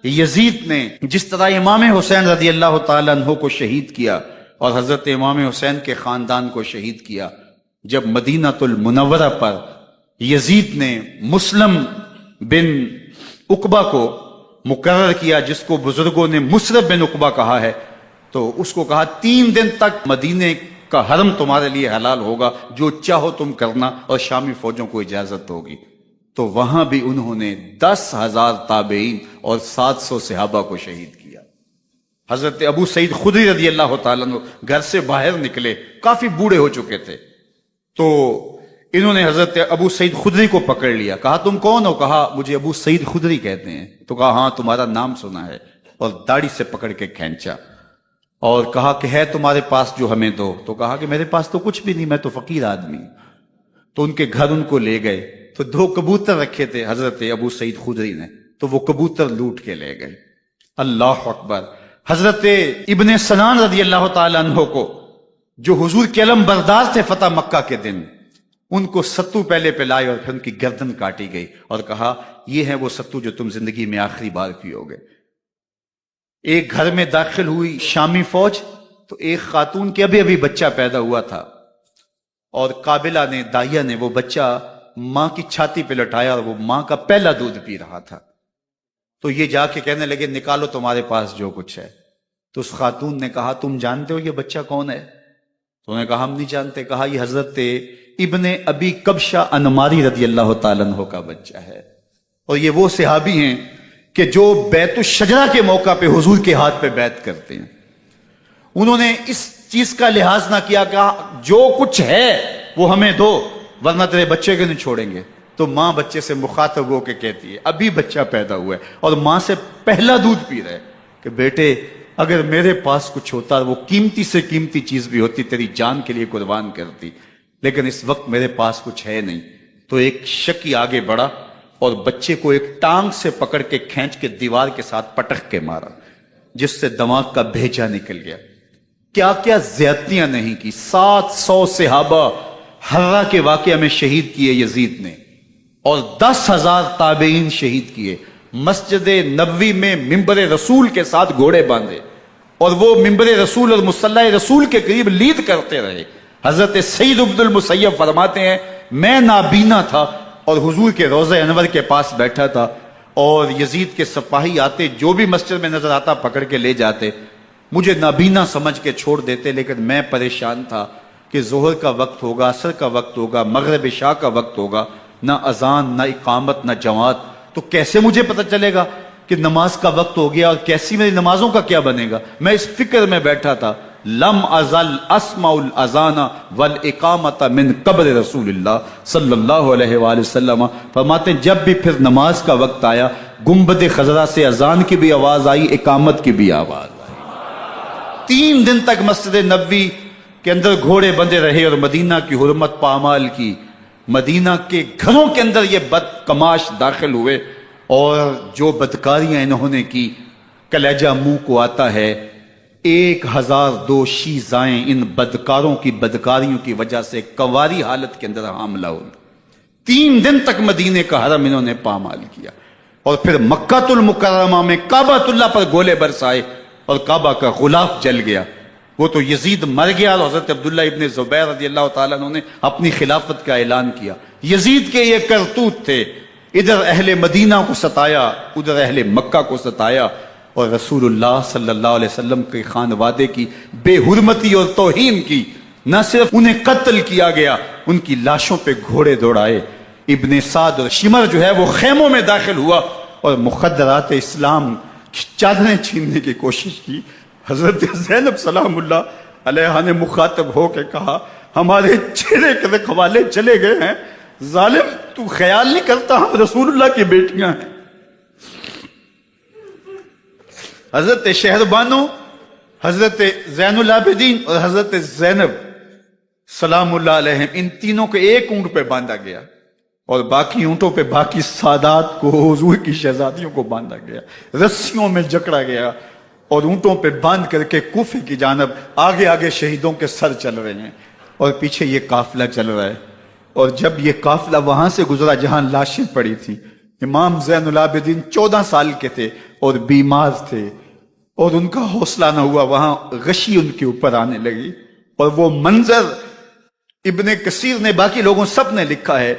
یزید نے جس طرح امام حسین رضی اللہ تعالیٰ عنہ کو شہید کیا اور حضرت امام حسین کے خاندان کو شہید کیا، جب مدینہ المنورہ پر یزید نے مسلم بن عقبہ کو مقرر کیا، جس کو بزرگوں نے مصرف بن عقبہ کہا ہے، تو اس کو کہا 3 دن تک مدینے کا حرم تمہارے لیے حلال ہوگا، جو چاہو تم کرنا، اور شامی فوجوں کو اجازت ہوگی۔ تو وہاں بھی انہوں نے 10,000 تابعین اور 700 صحابہ کو شہید کیا۔ حضرت ابو سعید خدری رضی اللہ تعالیٰ عنہ گھر سے باہر نکلے، کافی بوڑھے ہو چکے تھے، تو انہوں نے حضرت ابو سعید خدری کو پکڑ لیا، کہا تم کون ہو؟ کہا مجھے ابو سعید خدری کہتے ہیں۔ تو کہا ہاں تمہارا نام سنا ہے، اور داڑھی سے پکڑ کے کھینچا اور کہا کہ ہے تمہارے پاس جو ہمیں دو؟ تو کہا کہ میرے پاس تو کچھ بھی نہیں، میں تو فقیر آدمی ہوں۔ تو ان کے گھر ان کو لے گئے، تو 2 کبوتر رکھے تھے حضرت ابو سعید خدری نے، تو وہ کبوتر لوٹ کے لے گئے۔ اللہ اکبر۔ حضرت ابن سنان رضی اللہ تعالیٰ عنہ کو، جو حضور کے علم بردار تھے فتح مکہ کے دن، ان کو ستو پہلے پہ لائے اور پھر ان کی گردن کاٹی گئی، اور کہا یہ ہے وہ ستو جو تم زندگی میں آخری بار پیو گے۔ ایک گھر میں داخل ہوئی شامی فوج، تو ایک خاتون کے ابھی ابھی بچہ پیدا ہوا تھا، اور قابلہ نے، دائیا نے، وہ بچہ ماں کی چھاتی پہ لٹایا، اور وہ ماں کا پہلا دودھ پی رہا تھا۔ تو یہ جا کے کہنے لگے نکالو تمہارے پاس جو کچھ ہے۔ تو اس خاتون نے کہا تم جانتے ہو یہ بچہ کون ہے؟ تو انہوں نے کہا ہم نہیں جانتے۔ کہا یہ حضرت ابن ابی کبشہ انماری رضی اللہ تعالیٰ عنہ کا بچہ ہے، اور یہ وہ صحابی ہیں کہ جو بیت الشجرہ کے موقع پہ حضور کے ہاتھ پہ بیعت کرتے ہیں۔ انہوں نے اس چیز کا لحاظ نہ کیا کہ جو کچھ ہے وہ ہمیں دو، ورنہ تیرے بچے کو نہیں چھوڑیں گے۔ تو ماں بچے سے مخاطب ہو کے کہتی ہے، ابھی بچہ پیدا ہوا ہے اور ماں سے پہلا دودھ پی رہے، کہ بیٹے اگر میرے پاس کچھ ہوتا، وہ قیمتی سے قیمتی چیز بھی ہوتی، تیری جان کے لیے قربان کرتی، لیکن اس وقت میرے پاس کچھ ہے نہیں۔ تو ایک شکی آگے بڑھا اور بچے کو ایک ٹانگ سے پکڑ کے کھینچ کے دیوار کے ساتھ پٹک کے مارا، جس سے دماغ کا بھیجا نکل گیا۔ کیا کیا زیادتیاں نہیں کی۔ 700 صحابہ حرہ کے واقعہ میں شہید کیے یزید نے، اور 10,000 تابعین شہید کیے۔ مسجد نبوی میں ممبر رسول کے ساتھ گھوڑے باندھے، اور وہ ممبر رسول اور مصلی رسول کے قریب لید کرتے رہے۔ حضرت سعید بن المسیب فرماتے ہیں میں نابینا تھا اور حضور کے روضہ انور کے پاس بیٹھا تھا، اور یزید کے سپاہی آتے، جو بھی مسجد میں نظر آتا پکڑ کے لے جاتے، مجھے نابینا سمجھ کے چھوڑ دیتے، لیکن میں پریشان تھا کہ ظہر کا وقت ہوگا، عصر کا وقت ہوگا، مغرب عشاء کا وقت ہوگا، نہ اذان، نہ اقامت، نہ جماعت، تو کیسے مجھے پتہ چلے گا کہ نماز کا وقت ہو گیا، اور کیسی میری نمازوں کا کیا بنے گا؟ میں اس فکر میں بیٹھا تھا۔ لم ازل اسمع الاذان والاقامت من قبر رسول اللہ صلی اللہ علیہ وآلہ وسلم۔ فرماتے ہیں جب بھی پھر نماز کا وقت آیا، گنبد خضرا سے اذان کی بھی آواز آئی، اقامت کی بھی آواز آئی۔ 3 دن تک مسجد نبوی کے اندر گھوڑے بندے رہے، اور مدینہ کی حرمت پامال کی۔ مدینہ کے گھروں کے اندر یہ بدکماش داخل ہوئے، اور جو بدکاریاں انہوں نے کی، کلیجہ منہ کو آتا ہے۔ 1002 شیزائیں ان بدکاروں کی بدکاریوں کی وجہ سے کواری حالت کے اندر حاملہ ہوئی۔ 3 دن تک مدینے کا حرم انہوں نے پامال کیا، اور پھر مکہ المکرمہ میں کعبۃ اللہ پر گولے برسائے، اور کعبہ کا غلاف جل گیا۔ وہ تو یزید مر گیا، اور حضرت عبداللہ ابن زبیر رضی اللہ تعالیٰ عنہ نے اپنی خلافت کا اعلان کیا۔ یزید کے یہ کرتوت تھے، ادھر اہل مدینہ کو ستایا، ادھر اہل مکہ کو ستایا، اور رسول اللہ صلی اللہ علیہ وسلم کے خانوادے کی بے حرمتی اور توہین کی۔ نہ صرف انہیں قتل کیا گیا، ان کی لاشوں پہ گھوڑے دوڑائے۔ ابن سعد اور شمر جو ہے وہ خیموں میں داخل ہوا، اور مخدرات اسلام چادریں چھیننے کی کوشش کی۔ حضرت زینب سلام اللہ علیہ نے مخاطب ہو کے کہا ہمارے چہرے کے رکھوالے چلے گئے ہیں، ظالم تو خیال نہیں کرتا ہم رسول اللہ کی بیٹیاں ہیں۔ حضرت شہربانو، حضرت زین العابدین اور حضرت زینب سلام اللہ علیہ، ان تینوں کو ایک اونٹ پہ باندھا گیا، اور باقی اونٹوں پہ باقی سادات کو، حضور کی شہزادیوں کو باندھا گیا، رسیوں میں جکڑا گیا، اور اونٹوں پہ باندھ کر کے کوفے کی جانب آگے آگے شہیدوں کے سر چل رہے ہیں، اور پیچھے یہ قافلہ چل رہا ہے۔ اور جب یہ قافلہ وہاں سے گزرا جہاں لاشیں پڑی تھی، امام زین العابدین 14 سال کے تھے اور بیمار تھے، اور ان کا حوصلہ نہ ہوا، وہاں غشی ان کے اوپر آنے لگی، اور وہ منظر ابن کثیر نے، باقی لوگوں سب نے لکھا ہے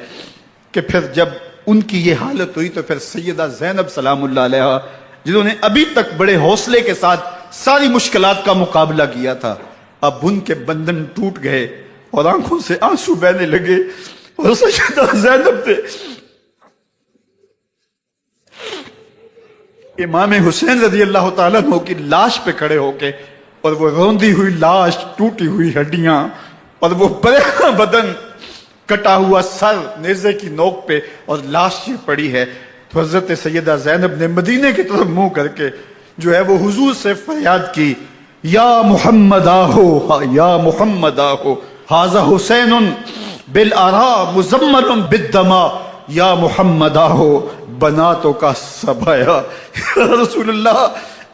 کہ پھر جب ان کی یہ حالت ہوئی تو پھر سیدہ زینب سلام اللہ علیہ، جنہوں نے ابھی تک بڑے حوصلے کے ساتھ ساری مشکلات کا مقابلہ کیا تھا، اب ان کے بندھن ٹوٹ گئے اور آنکھوں سے آنسو بہنے لگے، اور سیدہ زینب نے امام حسین رضی اللہ تعالیٰ عنہ کی لاش پہ کھڑے ہو کے، اور وہ روندی ہوئی لاش، ٹوٹی ہوئی ہڈیاں، اور وہ برینا بدن، کٹا ہوا سر نیزے کی نوک پہ، اور لاش یہ پڑی ہے، تو حضرت سیدہ زینب نے مدینے کی طرف منہ کر کے جو ہے وہ حضور سے فریاد کی، یا محمد آہو، یا محمد آہو، ھذا حسین بالآراء مزمل بالدماء، یا محمد آہو بناتوں کا سبایا۔ یا رسول اللہ،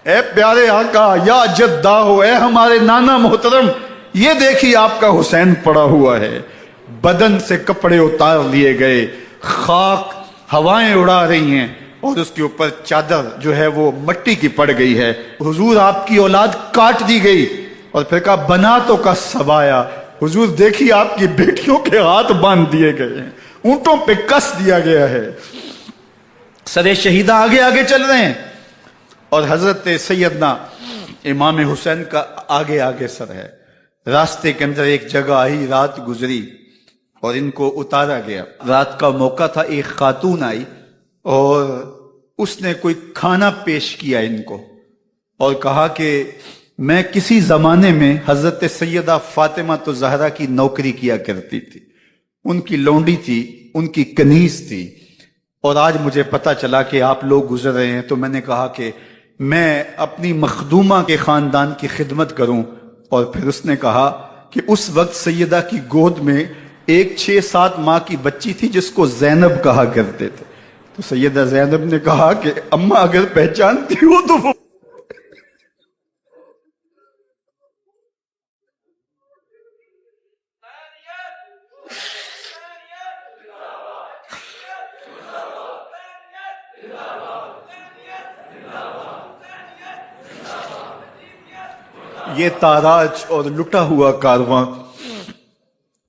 اے پیارے آقا، یا جد آہو، اے ہمارے نانا محترم، یہ دیکھیے آپ کا حسین پڑا ہوا ہے۔ بدن سے کپڑے اتار لیے گئے، خاک ہوائیں اڑا رہی ہیں، اور اس کے اوپر چادر جو ہے وہ مٹی کی پڑ گئی ہے۔ حضور آپ کی اولاد کاٹ دی گئی، اور پھر کہا بناتوں کا سبایا، حضور دیکھیے آپ کی بیٹیوں کے ہاتھ باندھ دیے گئے ہیں، اونٹوں پہ کس دیا گیا ہے، سر شہیدہ آگے آگے چل رہے ہیں، اور حضرت سیدنا امام حسین کا آگے آگے سر ہے۔ راستے کے اندر ایک جگہ آئی، رات گزری اور ان کو اتارا گیا۔ رات کا موقع تھا، ایک خاتون آئی اور اس نے کوئی کھانا پیش کیا ان کو، اور کہا کہ میں کسی زمانے میں حضرت سیدہ فاطمہ تو زہرا کی نوکری کیا کرتی تھی، ان کی لونڈی تھی، ان کی کنیز تھی، اور آج مجھے پتا چلا کہ آپ لوگ گزر رہے ہیں، تو میں نے کہا کہ میں اپنی مخدومہ کے خاندان کی خدمت کروں۔ اور پھر اس نے کہا کہ اس وقت سیدہ کی گود میں ایک 6-7 ماہ کی بچی تھی جس کو زینب کہا کرتے تھے، تو سیدہ زینب نے کہا کہ اماں اگر پہچانتی ہو تو وہ یہ تاراج اور لٹا ہوا کارواں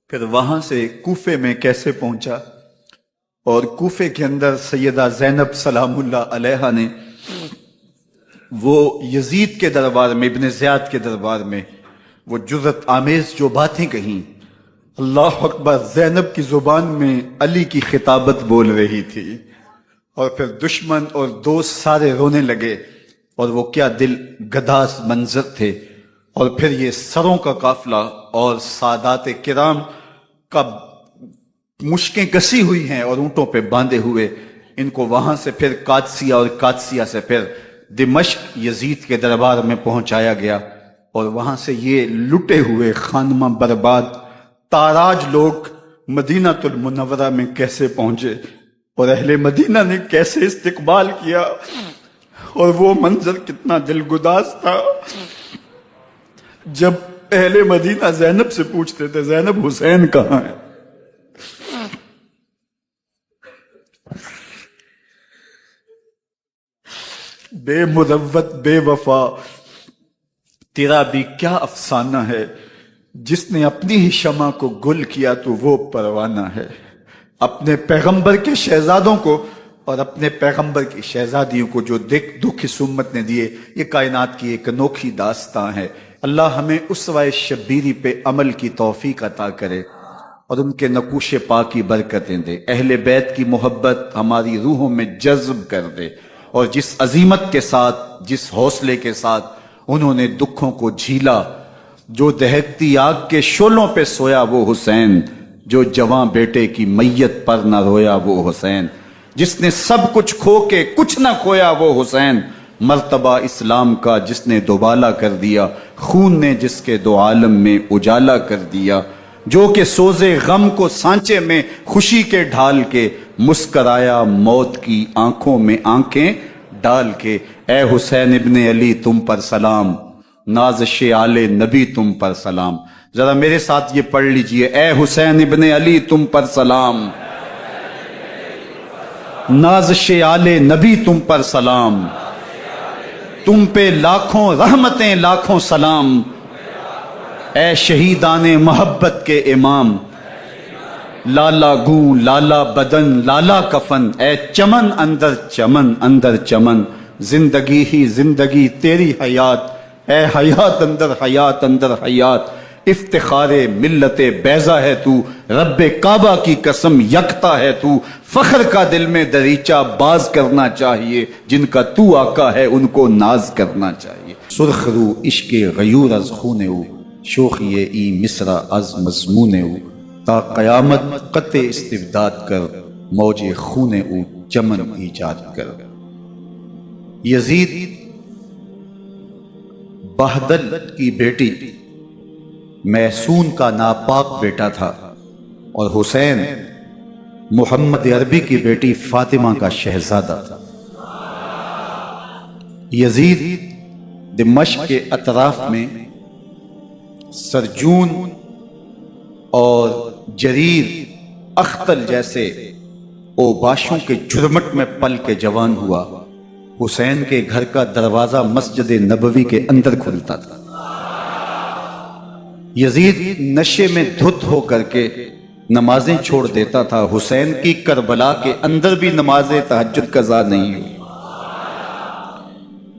پھر وہاں سے کوفے میں کیسے پہنچا، اور کوفے کے اندر سیدہ زینب سلام اللہ علیہا نے وہ یزید کے دربار میں، ابن زیاد کے دربار میں وہ جرأت آمیز جو باتیں کہیں، اللہ اکبر، زینب کی زبان میں علی کی خطابت بول رہی تھی، اور پھر دشمن اور دوست سارے رونے لگے، اور وہ کیا دل گداز منظر تھے۔ اور پھر یہ سروں کا قافلہ اور سادات کرام کا مشکیں کسی ہوئی ہیں اور اونٹوں پہ باندھے ہوئے، ان کو وہاں سے پھر قادسیہ اور قادسیہ سے پھر دمشق یزید کے دربار میں پہنچایا گیا، اور وہاں سے یہ لٹے ہوئے خانمہ برباد تاراج لوگ مدینہ المنورہ میں کیسے پہنچے، اور اہل مدینہ نے کیسے استقبال کیا، اور وہ منظر کتنا دلگداز تھا جب اہل مدینہ زینب سے پوچھتے تھے زینب حسین کہاں ہے؟ بے مروت بے وفا تیرا بھی کیا افسانہ ہے، جس نے اپنی ہی شمع کو گل کیا تو وہ پروانہ ہے۔ اپنے پیغمبر کے شہزادوں کو اور اپنے پیغمبر کی شہزادیوں کو جو دکھ اس امت نے دیے، یہ کائنات کی ایک انوکھی داستان ہے۔ اللہ ہمیں اسوہ شبیری پہ عمل کی توفیق عطا کرے اور ان کے نقوش پاک کی برکتیں دے، اہل بیت کی محبت ہماری روحوں میں جذب کر دے، اور جس عظیمت کے ساتھ، جس حوصلے کے ساتھ انہوں نے دکھوں کو جھیلا، جو دہکتی آگ کے شعلوں پہ سویا وہ حسین، جو جواں بیٹے کی میت پر نہ رویا وہ حسین، جس نے سب کچھ کھو کے کچھ نہ کھویا وہ حسین، مرتبہ اسلام کا جس نے دوبالا کر دیا، خون نے جس کے دو عالم میں اجالا کر دیا، جو کہ سوزے غم کو سانچے میں خوشی کے ڈھال کے، مسکرایا موت کی آنکھوں میں آنکھیں ڈال کے۔ اے حسین ابن علی تم پر سلام، نازش آل نبی تم پر سلام۔ ذرا میرے ساتھ یہ پڑھ لیجئے، اے حسین ابن علی تم پر سلام، نازش آل نبی تم پر سلام، تم پہ لاکھوں رحمتیں لاکھوں سلام، اے شہیدان محبت کے امام، لالا گوں لالا بدن لالا کفن، اے چمن اندر چمن اندر چمن، زندگی ہی زندگی تیری حیات اے حیات اندر حیات اندر حیات، افتخار ملت بیضا ہے تو، رب کعبہ کی قسم یکتا ہے تو، فخر کا دل میں دریچہ باز کرنا چاہیے، جن کا تو آقا ہے ان کو ناز کرنا چاہیے۔ سرخ رو عشق غیور از خون او، شوخی ای مصرع از مضمون او، تا قیامت قطع استبداد کر، موج خون او چمن ایجاد کر۔ یزید بہدل کی بیٹی محسون کا ناپاک بیٹا تھا، اور حسین محمد عربی کی بیٹی فاطمہ کا شہزادہ تھا۔ یزید دمشق کے اطراف میں سرجون اور جریر اختل جیسے اوباشوں کے جھرمٹ میں پل کے جوان ہوا۔ حسین کے گھر کا دروازہ مسجد نبوی کے اندر کھلتا تھا۔ یزید نشے میں دھت ہو کر کے نمازیں چھوڑ دیتا تھا۔ حسین کی کربلا کے اندر بھی نماز تہجد قضا نہیں ہوئی۔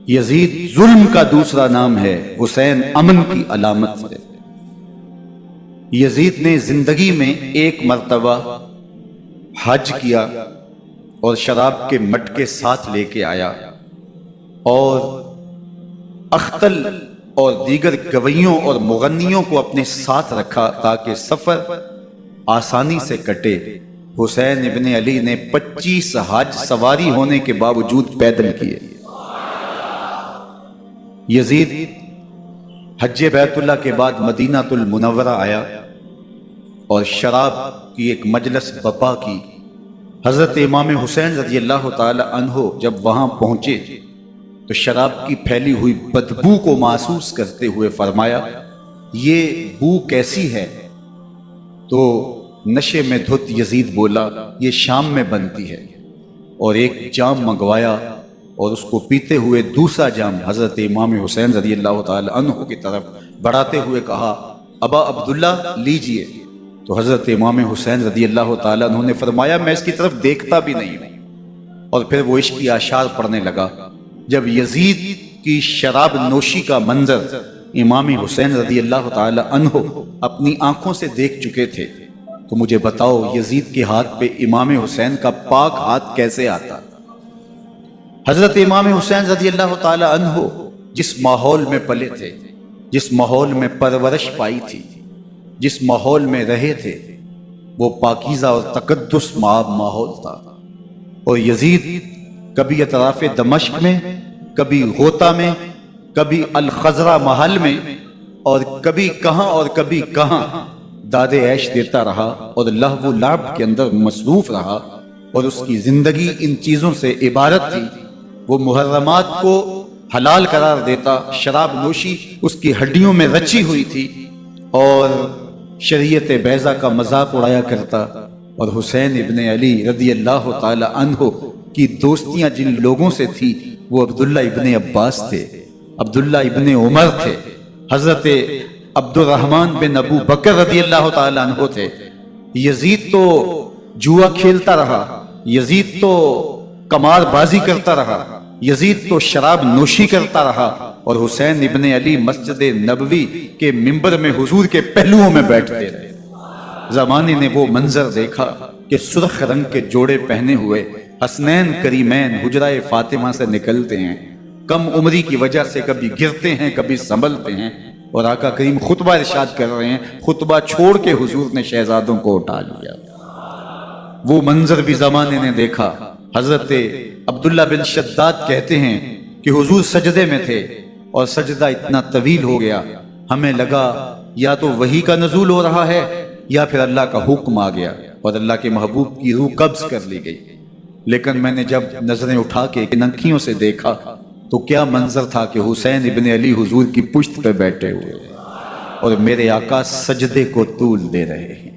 یزید ظلم کا دوسرا نام ہے، حسین امن کی علامت ہے۔ یزید نے زندگی میں ایک مرتبہ حج کیا اور شراب کے مٹکے ساتھ لے کے آیا، اور اختل اور دیگر گویوں اور مغنیوں کو اپنے ساتھ رکھا تاکہ سفر آسانی سے کٹے۔ حسین ابن علی نے 25 حج سواری ہونے کے باوجود پیدل کیے۔ یزید حج بیت اللہ کے بعد مدینہ المنورہ آیا اور شراب کی ایک مجلس برپا کی۔ حضرت امام حسین رضی اللہ تعالی عنہ جب وہاں پہنچے تو شراب کی پھیلی ہوئی بدبو کو محسوس کرتے ہوئے فرمایا، یہ بو کیسی ہے؟ تو نشے میں دھت یزید بولا، یہ شام میں بنتی ہے، اور ایک جام منگوایا اور اس کو پیتے ہوئے دوسرا جام حضرت امام حسین رضی اللہ تعالی عنہ کی طرف بڑھاتے ہوئے کہا، ابا عبداللہ لیجئے۔ تو حضرت امام حسین رضی اللہ تعالی عنہ نے فرمایا، میں اس کی طرف دیکھتا بھی نہیں ہوں، اور پھر وہ عشقی اشعار پڑھنے لگا۔ جب یزید کی شراب نوشی کا منظر امام حسین رضی اللہ تعالی عنہ اپنی آنکھوں سے دیکھ چکے تھے تو مجھے بتاؤ یزید کے ہاتھ پہ امام حسین کا پاک ہاتھ کیسے آتا؟ حضرت امام حسین رضی اللہ تعالی عنہ جس ماحول میں پلے تھے، جس ماحول میں پرورش پائی تھی، جس ماحول میں رہے تھے، وہ پاکیزہ اور تقدس ماحول تھا۔ اور یزید کبھی اطراف دمشق میں، کبھی غوطہ میں، کبھی الخزرہ محل میں، اور کبھی کہاں داد عیش دیتا رہا اور لہو و لعب کے اندر مصروف رہا، اور اس کی زندگی ان چیزوں سے عبارت تھی۔ وہ محرمات کو حلال قرار دیتا، شراب نوشی اس کی ہڈیوں میں رچی ہوئی تھی، اور شریعت بیضا کا مذاق اڑایا کرتا۔ اور حسین ابن علی رضی اللہ تعالی عنہ کی دوستیاں جن لوگوں سے تھی وہ عبداللہ ابن عباس تھے، عبداللہ ابن عمر تھے، حضرت عبد الرحمن بن ابو بکر رضی اللہ تعالی عنہ تھے۔ یزید تو جوا کھیلتا رہا، یزید تو قمار بازی کرتا رہا، یزید تو شراب نوشی کرتا رہا، اور حسین ابن علی مسجد نبوی کے منبر میں حضور کے پہلوؤں میں بیٹھتے رہے۔ زمانے نے وہ منظر دیکھا کہ سرخ رنگ کے جوڑے پہنے ہوئے حسنین کریمین حجرہ فاطمہ سے نکلتے ہیں، کم عمری کی وجہ سے کبھی گرتے ہیں کبھی سنبھلتے ہیں، اور آقا کریم خطبہ ارشاد کر رہے ہیں، خطبہ چھوڑ کے حضور نے شہزادوں کو اٹھا لیا۔ وہ منظر بھی زمانے نے دیکھا۔ حضرت عبداللہ بن شداد کہتے ہیں کہ حضور سجدے میں تھے اور سجدہ اتنا طویل ہو گیا، ہمیں لگا یا تو وحی کا نزول ہو رہا ہے یا پھر اللہ کا حکم آ گیا اور اللہ کے محبوب کی روح قبض کر لی گئی۔ لیکن میں نے جب نظریں اٹھا کے ان انکھیوں سے دیکھا تو کیا منظر تھا کہ حسین ابن علی حضور کی پشت پہ بیٹھے ہوئے اور میرے آقا سجدے کو طول دے رہے ہیں۔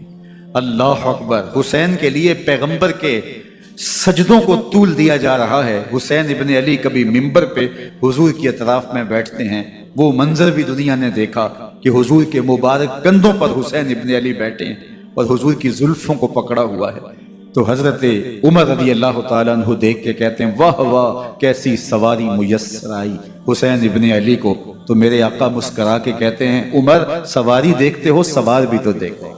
اللہ اکبر! حسین کے لیے پیغمبر کے سجدوں کو طول دیا جا رہا ہے۔ حسین ابن علی کبھی منبر پہ حضور کی اطراف میں بیٹھتے ہیں، وہ منظر بھی دنیا نے دیکھا کہ حضور کے مبارک کندھوں پر حسین ابن علی بیٹھے ہیں اور حضور کی زلفوں کو پکڑا ہوا ہے۔ تو حضرت عمر رضی اللہ تعالیٰ عنہ دیکھ کے کہتے ہیں واہ واہ کیسی سواری میسر آئی حسین ابن علی کو. تو میرے آقا مسکرا کے کہتے ہیں عمر سواری دیکھتے ہو سوار بھی تو دیکھو.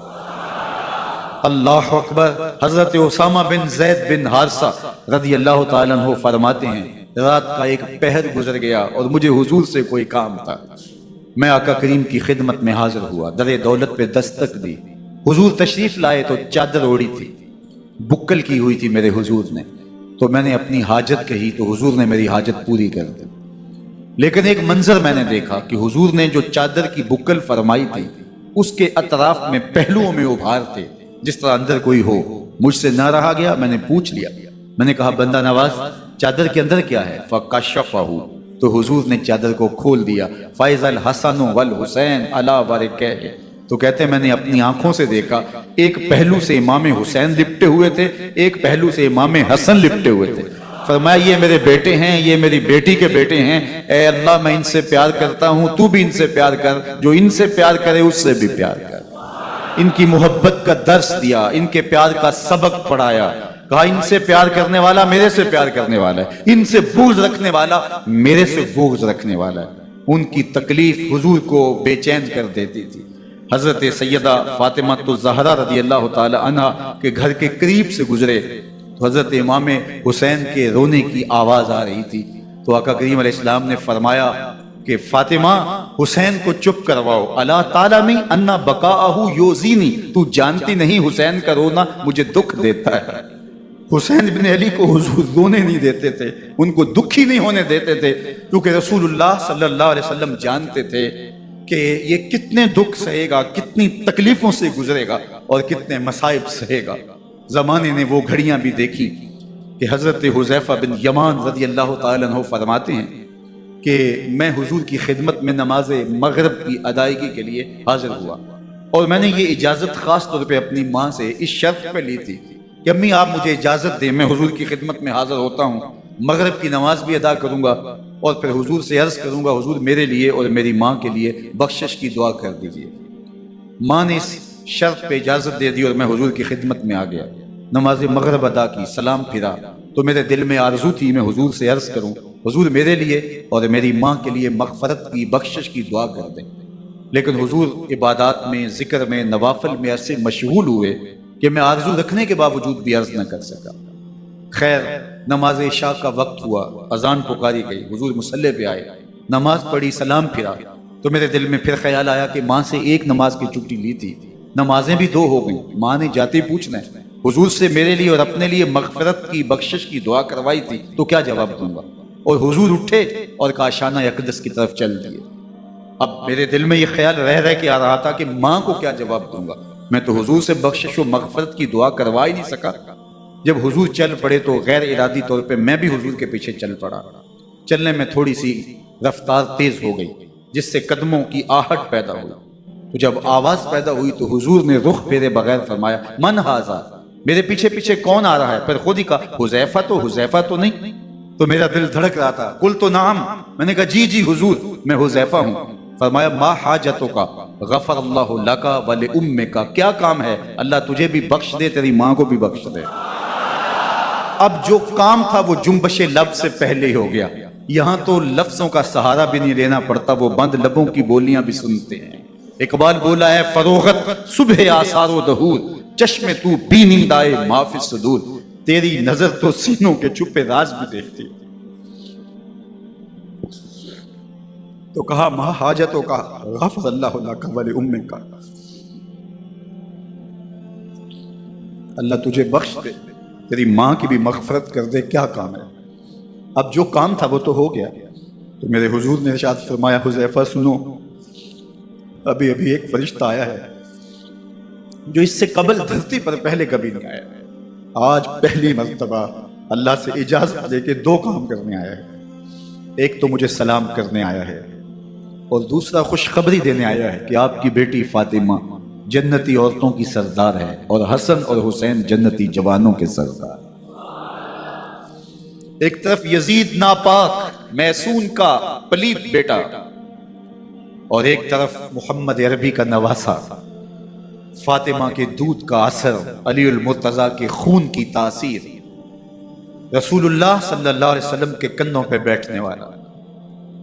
اللہ اکبر. حضرت اسامہ بن زید بن حارثہ رضی اللہ تعالیٰ عنہ فرماتے ہیں رات کا ایک پہر گزر گیا اور مجھے حضور سے کوئی کام تھا. میں آقا کریم کی خدمت میں حاضر ہوا, در دولت پہ دستک دی. حضور تشریف لائے تو چادر اوڑی تھی, بکل کی ہوئی تھی میرے حضور نے. تو میں نے اپنی حاجت کہی تو حضور نے میری حاجت پوری کر دی. لیکن ایک منظر میں نے دیکھا کہ حضور نے جو چادر کی بکل فرمائی تھی اس کے اطراف میں پہلوؤں میں ابھار تھے جس طرح اندر کوئی ہو. مجھ سے نہ رہا گیا, میں نے پوچھ لیا. میں نے کہا بندہ نواز چادر کے اندر کیا ہے؟ فَكَشَفَهُ. تو حضور نے چادر کو کھول دیا. فَإِذَا الْحَسَنُ وَالْحُسَيْنُ عَلَىٰ وَرِكَيْهِ. تو کہتے ہیں میں نے اپنی آنکھوں سے دیکھا ایک پہلو سے امام حسین لپٹے ہوئے تھے, ایک پہلو سے امام حسن لپٹے ہوئے تھے. فرمایا یہ میرے بیٹے ہیں, یہ میری بیٹی کے بیٹے ہیں. اے اللہ میں ان سے پیار کرتا ہوں, تو بھی ان سے پیار کر. جو ان سے پیار کرے اس سے بھی پیار کر. ان کی محبت کا درس دیا, ان کے پیار کا سبق پڑھایا. کہا ان سے پیار کرنے والا میرے سے پیار کرنے والا ہے, ان سے بغض رکھنے والا میرے سے بغض رکھنے والا ہے. ان کی تکلیف حضور کو بے چین کر دیتی تھی. حضرت سیدہ فاطمہ الزہرا رضی اللہ تعالی عنہ کے گھر کے قریب سے گزرے تو حضرت امام حسین کے رونے کی آواز آ رہی تھی. تو آقا کریم علیہ السلام نے فرمایا کہ فاطمہ حسین کو چپ کرواؤ. الا تعلمی ان بقاءہ یؤذینی. تو جانتی نہیں حسین کا رونا مجھے دکھ دیتا ہے. حسین ابن علی کو حضور رونے نہیں دیتے تھے, ان کو دکھی نہیں ہونے دیتے تھے, کیونکہ رسول اللہ صلی اللہ علیہ وسلم جانتے تھے کہ یہ کتنے دکھ سہے گا, کتنی تکلیفوں سے گزرے گا اور کتنے مصائب سہے گا. زمانے نے وہ گھڑیاں بھی دیکھی کہ حضرت حذیفہ بن یمان رضی اللہ تعالیٰ عنہ فرماتے ہیں کہ میں حضور کی خدمت میں نماز مغرب کی ادائیگی کے لیے حاضر ہوا, اور میں نے یہ اجازت خاص طور پہ اپنی ماں سے اس شرط پہ لی تھی کہ امی آپ مجھے اجازت دیں, میں حضور کی خدمت میں حاضر ہوتا ہوں, مغرب کی نماز بھی ادا کروں گا اور پھر حضور سے عرض کروں گا حضور میرے لیے اور میری ماں کے لیے بخشش کی دعا کر دیجئے. ماں نے اس شرط پہ اجازت دے دی اور میں حضور کی خدمت میں آ گیا. نماز مغرب ادا کی, سلام پھرا تو میرے دل میں آرزو تھی میں حضور سے عرض کروں حضور میرے لیے اور میری ماں کے لیے مغفرت کی بخشش کی دعا کر دیں. لیکن حضور عبادات میں, ذکر میں, نوافل میں ایسے مشغول ہوئے کہ میں آرزو رکھنے کے باوجود بھی عرض نہ کر سکا. خیر نماز عشاء کا وقت ہوا, اذان پکاری گئی, حضور مصلی پہ آئے, نماز پڑھی, سلام پھرا تو میرے دل میں پھر خیال آیا کہ ماں سے ایک نماز کی چھٹی لی تھی, نمازیں بھی 2 ہو گئیں. ماں نے جاتے پوچھنا ہے حضور سے میرے لیے اور اپنے لیے مغفرت کی بخشش کی دعا کروائی تھی تو کیا جواب دوں گا؟ اور حضور اٹھے اور کاشانہ اقدس کی طرف چل دیے. اب میرے دل میں یہ خیال رہ کے آ رہا تھا کہ ماں کو کیا جواب دوں گا, میں تو حضور سے بخشش و مغفرت کی دعا کروا ہی نہیں سکا. جب حضور چل پڑے تو غیر ارادی طور پہ میں بھی حضور کے پیچھے چل پڑا. چلنے میں تھوڑی سی رفتار تیز ہو گئی جس سے قدموں کی آہٹ پیدا ہوئی. تو جب آواز پیدا ہوئی تو حضور نے رخ پھیرے بغیر فرمایا من ھذا, میرے پیچھے پیچھے کون آ رہا ہے؟ پھر خود ہی کہا حذیفہ تو نہیں. تو میرا دل دھڑک رہا تھا. قلت نعم, میں نے کہا جی حضور میں حذیفہ ہوں. فرمایا ما حاجتک غفر اللہ لک ولامک, کیا کام ہے اللہ تجھے بھی بخش دے تیری ماں کو بھی بخش دے. اب جو کام تھا وہ جنبش لب سے پہلے ہی ہو گیا. یہاں تو لفظوں کا سہارا بھی نہیں لینا پڑتا, وہ بند لبوں کی بولیاں بھی سنتے ہیں. اقبال بولا ہے فروغت صبح آثار و دہور, چشم تو بینی دائے ما فی الصدور, تیری نظر تو سینوں کے چھپے راز بھی دیکھتی. تو کہا ما حاجتوں کا غفر اللہ لک ولامک, اللہ تجھے بخش دے تیری ماں کی بھی مغفرت کر دے, کیا کام ہے. اب جو کام تھا وہ تو ہو گیا. تو میرے حضور نے ارشاد فرمایا حذیفہ سنو, ابھی ایک فرشتہ آیا ہے جو اس سے قبل دھرتی پر پہلے کبھی نہیں آیا. آج پہلی مرتبہ اللہ سے اجازت لے کے 2 کام کرنے آیا ہے. ایک تو مجھے سلام کرنے آیا ہے اور دوسرا خوشخبری دینے آیا ہے کہ آپ کی بیٹی فاطمہ جنتی عورتوں کی سردار ہے اور حسن اور حسین جنتی جوانوں کے سردار. ایک طرف یزید ناپاک میسون کا پلیت بیٹا اور ایک طرف محمد عربی کا نواسا. فاطمہ کے دودھ کا اثر، علی المرتضیٰ کے خون کی تاثیر، رسول اللہ صلی اللہ علیہ وسلم کے کندھوں پہ بیٹھنے والا۔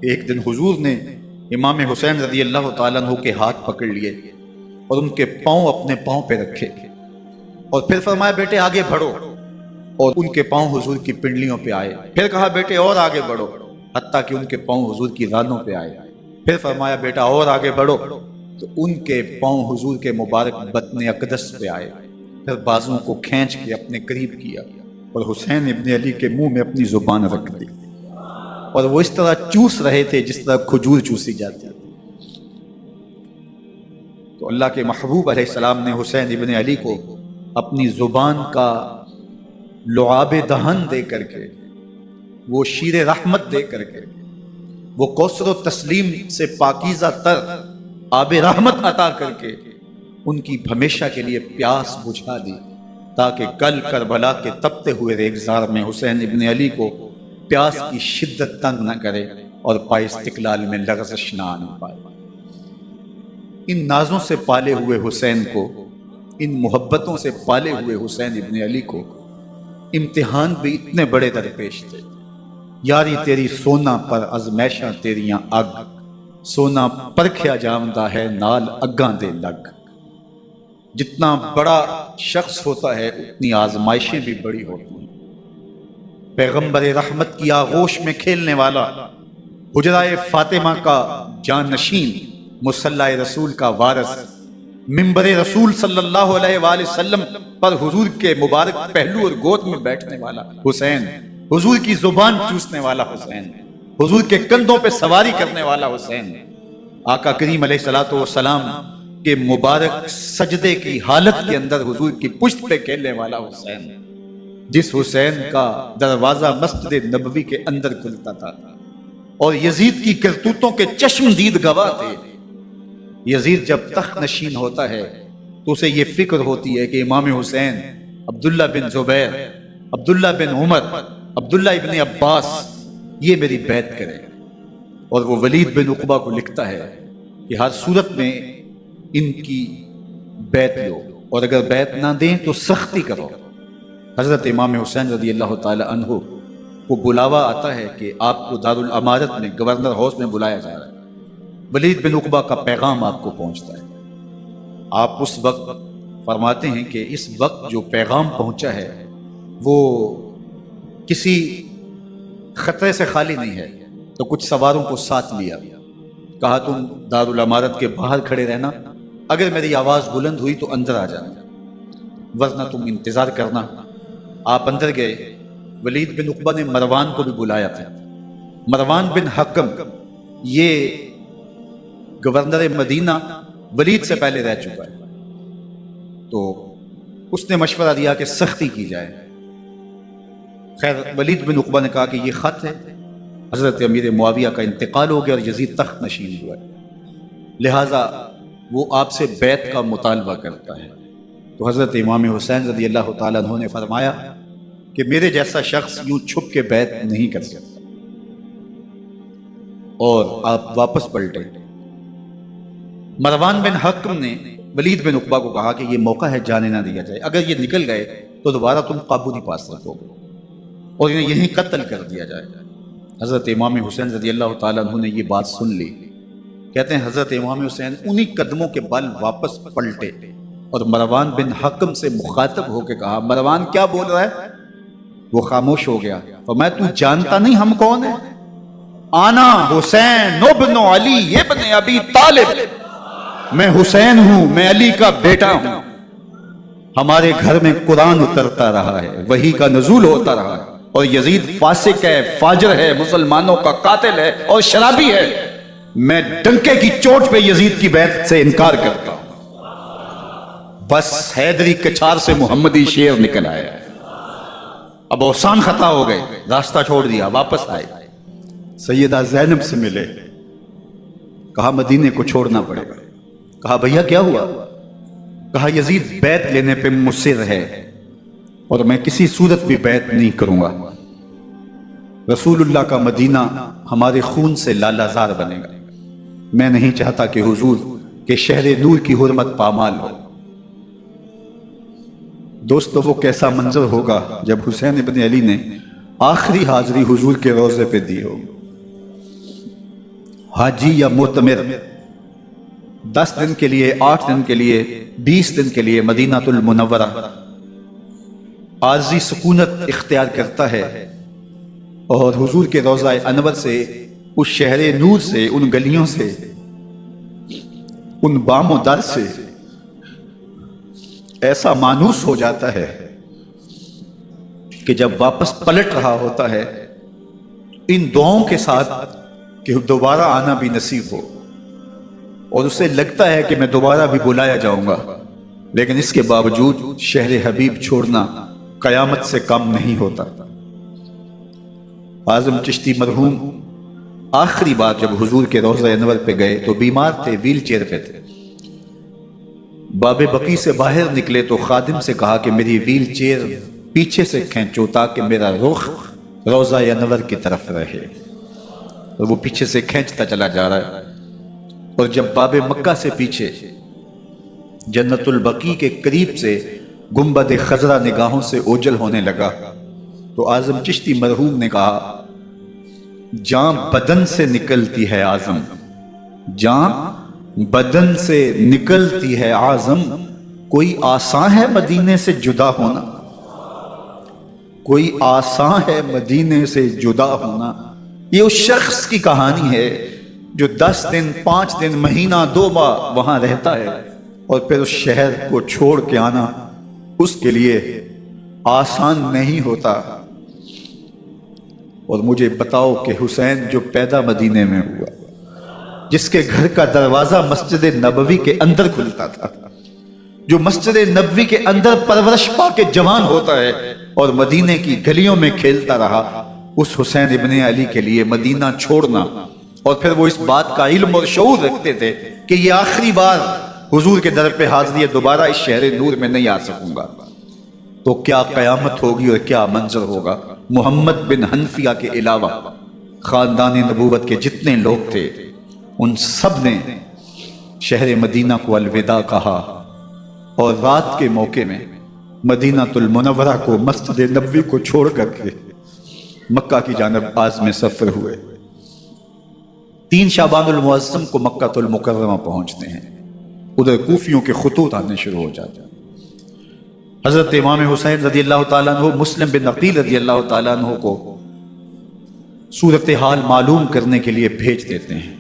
ایک دن حضور نے امام حسین رضی اللہ تعالیٰ عنہ کے ہاتھ پکڑ لیے اور ان کے پاؤں اپنے پاؤں پہ رکھے اور پھر فرمایا بیٹے آگے بڑھو، اور ان کے پاؤں حضور کی پنڈلیوں پہ آئے۔ پھر کہا بیٹے اور آگے بڑھو، حتیٰ کہ ان کے پاؤں حضور کی رانوں پہ آئے۔ پھر فرمایا بیٹا اور آگے بڑھو، تو ان کے پاؤں حضور کے مبارک بطن اقدس پہ آئے۔ پھر بازوں کو کھینچ کے اپنے قریب کیا اور حسین ابن علی کے منہ میں اپنی زبان رکھ دی، اور وہ اس طرح چوس رہے تھے جس طرح کھجور چوسی جاتی ہے۔ تو اللہ کے محبوب علیہ السلام نے حسین ابن علی کو اپنی زبان کا لعاب دہن دے کر کے، وہ شیر رحمت دے کر کے، وہ کوثر و تسلیم سے پاکیزہ تر آب رحمت عطا کر کے ان کی ہمیشہ کے لیے پیاس بجھا دی، تاکہ کل کربلا کے تپتے ہوئے ریگزار میں حسین ابن علی کو پیاس کی شدت تنگ نہ کرے اور پائے استقلال میں لغزش نہ آنے پائے۔ ان نازوں سے پالے ہوئے حسین کو، ان محبتوں سے پالے ہوئے حسین ابن علی کو امتحان بھی اتنے بڑے درپیش تھے۔ یاری تیری سونا پر ازمیشاں تیریاں اگ، سونا پرکھیا جامدہ ہے نال اگاں دے لگ۔ جتنا بڑا شخص ہوتا ہے اتنی آزمائشیں بھی بڑی ہوتی ہیں۔ پیغمبر رحمت کی آغوش میں کھیلنے والا، حجرائے فاطمہ کا جانشین، مصلی رسول کا وارث، منبر رسول صلی اللہ علیہ وآلہ وسلم پر حضور کے مبارک پہلو اور گود میں بیٹھنے والا حسین، حضور کی زبان چوسنے والا حسین، حضور کے کندھوں پہ سواری کرنے والا حسین، آقا کریم علیہ الصلوۃ والسلام کے مبارک سجدے کی حالت کے اندر حضور کی پشت پہ کھیلنے والا حسین، جس حسین کا دروازہ مسجد نبوی کے اندر کھلتا تھا اور یزید کی کرتوتوں کے چشم دید گواہ تھے۔ یزید جب تخت نشین ہوتا ہے تو اسے یہ فکر ہوتی ہے کہ امام حسین، عبداللہ بن زبیر، عبداللہ بن عمر، عبداللہ ابن عباس یہ میری بیعت کریں، اور وہ ولید بن عقبہ کو لکھتا ہے کہ ہر صورت میں ان کی بیعت لو، اور اگر بیعت نہ دیں تو سختی کرو۔ حضرت امام حسین رضی اللہ تعالی عنہ کو بلاوا آتا ہے کہ آپ کو دارالامارت میں گورنر ہاؤس میں بلایا جا رہا ہے۔ ولید بن عقبہ کا پیغام آپ کو پہنچتا ہے۔ آپ اس وقت فرماتے ہیں کہ اس وقت جو پیغام پہنچا ہے وہ کسی خطرے سے خالی نہیں ہے، تو کچھ سواروں کو ساتھ لیا، کہا تم دارالامارت کے باہر کھڑے رہنا، اگر میری آواز بلند ہوئی تو اندر آ جانا، ورنہ تم انتظار کرنا۔ آپ اندر گئے۔ ولید بن عقبہ نے مروان کو بھی بلایا تھا۔ مروان بن حکم یہ گورنر مدینہ ولید سے پہلے رہ چکا ہے، تو اس نے مشورہ دیا کہ سختی کی جائے۔ خیر ولید بن عقبہ نے کہا کہ یہ خط ہے، حضرت امیر معاویہ کا انتقال ہو گیا اور یزید تخت نشین ہوا ہے، لہٰذا وہ آپ سے بیعت کا مطالبہ کرتا ہے۔ تو حضرت امام حسین رضی اللہ تعالیٰ عنہ نے فرمایا کہ میرے جیسا شخص یوں چھپ کے بیعت نہیں کر سکتا، اور آپ واپس پلٹے۔ مروان بن حکم نے ولید بن عقبہ کو کہا کہ یہ موقع ہے جانے نہ دیا جائے، اگر یہ نکل گئے تو دوبارہ تم قابو نہیں پا سکو گے اور انہیں یہیں قتل کر دیا جائے۔ حضرت امام حسین رضی اللہ تعالیٰ عنہ نے یہ بات سن لی۔ کہتے ہیں حضرت امام حسین انہی قدموں کے بل واپس پلٹے اور مروان بن حکم سے مخاطب ہو کے کہا، مروان کیا بول رہا ہے؟ وہ خاموش ہو گیا۔ فرمایا تو جانتا نہیں ہم کون ہیں؟ آنا حسین ابن علی ابن ابی طالب، میں حسین ہوں، میں علی کا بیٹا ہوں۔ ہمارے گھر میں قرآن اترتا رہا ہے، وحی کا نزول ہوتا رہا ہے، اور یزید فاسق ہے، فاجر ہے، مسلمانوں کا قاتل ہے اور شرابی ہے۔ میں ڈنکے کی چوٹ پہ یزید کی بیعت سے انکار کرتا ہوں۔ بس حیدری کچھار سے محمدی شیر نکل آیا۔ اب اوسان خطا ہو گئے، راستہ چھوڑ دیا، واپس آئے، سیدہ زینب سے ملے، کہا مدینے کو چھوڑنا پڑے گا۔ کہا بھیا کیا ہوا؟ کہا یزید بیعت لینے پہ مصر ہے اور میں کسی صورت بھی بیعت نہیں کروں گا۔ رسول اللہ کا مدینہ ہمارے خون سے لالا زار بنے گا، میں نہیں چاہتا کہ حضور کے شہر نور کی حرمت پامال ہو۔ دوستو وہ کیسا منظر ہوگا جب حسین ابن علی نے آخری حاضری حضور کے روضے پہ دی ہو. حاجی یا معتمر 10 دن کے لیے، 8 دن کے لیے، 20 دن کے لیے مدینہ المنورہ عارضی سکونت اختیار کرتا ہے اور حضور کے روضہ انور سے، اس شہر نور سے، ان گلیوں سے، ان بام و در سے ایسا مانوس ہو جاتا ہے کہ جب واپس پلٹ رہا ہوتا ہے ان دعاؤں کے ساتھ کہ دوبارہ آنا بھی نصیب ہو، اور اسے لگتا ہے کہ میں دوبارہ بھی بلایا جاؤں گا، لیکن اس کے باوجود شہر حبیب چھوڑنا قیامت سے کم نہیں ہوتا. اعظم چشتی مرحوم آخری بار جب حضور کے روضہ انور پہ گئے تو بیمار تھے، ویل چیئر پہ تھے. باب بقی سے باہر نکلے تو خادم سے کہا کہ میری ویل چیئر پیچھے سے کھینچو تاکہ میرا رخ روضہ انور کی طرف رہے، اور وہ پیچھے سے کھینچتا چلا جا رہا ہے. اور جب باب مکہ سے پیچھے جنت البقیع کے قریب سے گنبد خضرا نگاہوں سے اوجل ہونے لگا تو اعظم چشتی مرحوم نے کہا جان بدن سے نکلتی ہے اعظم، جان بدن سے نکلتی ہے اعظم، کوئی آسان ہے مدینے سے جدا ہونا، کوئی آسان ہے مدینے سے جدا ہونا. یہ اس شخص کی کہانی ہے جو 10 دن، 5 دن، مہینہ، 2 ماہ وہاں رہتا ہے اور پھر اس شہر کو چھوڑ کے آنا اس کے لیے آسان نہیں ہوتا. اور مجھے بتاؤ کہ حسین جو پیدا مدینے میں ہوا، جس کے گھر کا دروازہ مسجد نبوی کے اندر کھلتا تھا، جو مسجد نبوی کے اندر پرورش پا کے جوان ہوتا ہے اور مدینے کی گلیوں میں کھیلتا رہا، اس حسین ابن علی کے لیے مدینہ چھوڑنا، اور پھر وہ اس بات کا علم اور شعور رکھتے تھے کہ یہ آخری بار حضور کے در پہ حاضری ہے، دوبارہ اس شہر نور میں نہیں آ سکوں گا، تو کیا قیامت ہوگی اور کیا منظر ہوگا. محمد بن حنفیہ کے علاوہ خاندان نبوت کے جتنے لوگ تھے ان سب نے شہر مدینہ کو الوداع کہا، اور رات کے موقع میں مدینہ المنورہ کو، مسجد نبوی کو چھوڑ کر کے مکہ کی جانب عازم سفر ہوئے. 3 شعبان المعظم کو مکہ المکرمہ پہنچتے ہیں. ادھر کوفیوں کے خطوط آنے شروع ہو جاتے ہیں. حضرت امام حسین رضی اللہ تعالیٰ عنہ مسلم بن عقیل رضی اللہ تعالیٰ عنہ کو صورتحال معلوم کرنے کے لیے بھیج دیتے ہیں.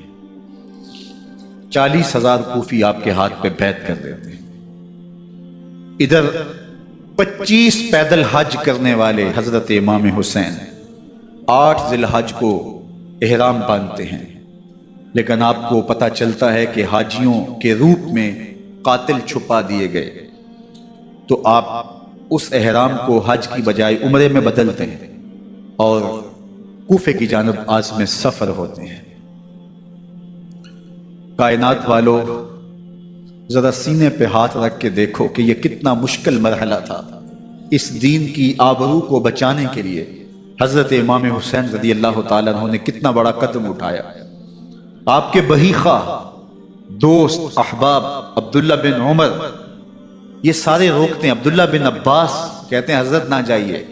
40,000 کوفی آپ کے ہاتھ پہ بیعت کر دیتے ہیں. ادھر 25 پیدل حج کرنے والے حضرت امام حسین 8 ذی الحج کو احرام باندھتے ہیں، لیکن آپ کو پتہ چلتا ہے کہ حاجیوں کے روپ میں قاتل چھپا دیے گئے، تو آپ اس احرام کو حج کی بجائے عمرے میں بدلتے ہیں اور کوفے کی جانب عازم سفر ہوتے ہیں. کائنات والو ذرا سینے پہ ہاتھ رکھ کے دیکھو کہ یہ کتنا مشکل مرحلہ تھا. اس دین کی آبرو کو بچانے کے لیے حضرت امام حسین رضی اللہ تعالیٰ عنہ نے کتنا بڑا قدم اٹھایا. آپ کے بہی خواہ، دوست، احباب عبداللہ بن عمر یہ سارے روکتے ہیں. عبداللہ بن عباس کہتے ہیں حضرت نہ جائیے،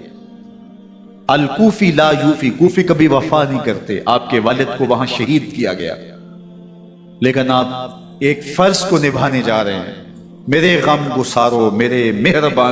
الکوفی لا یوفی، کوفی کبھی وفا نہیں کرتے. آپ کے والد کو وہاں شہید کیا گیا، لیکن آپ ایک فرض کو نبھانے جا رہے ہیں. میرے غم گسارو، میرے مہربان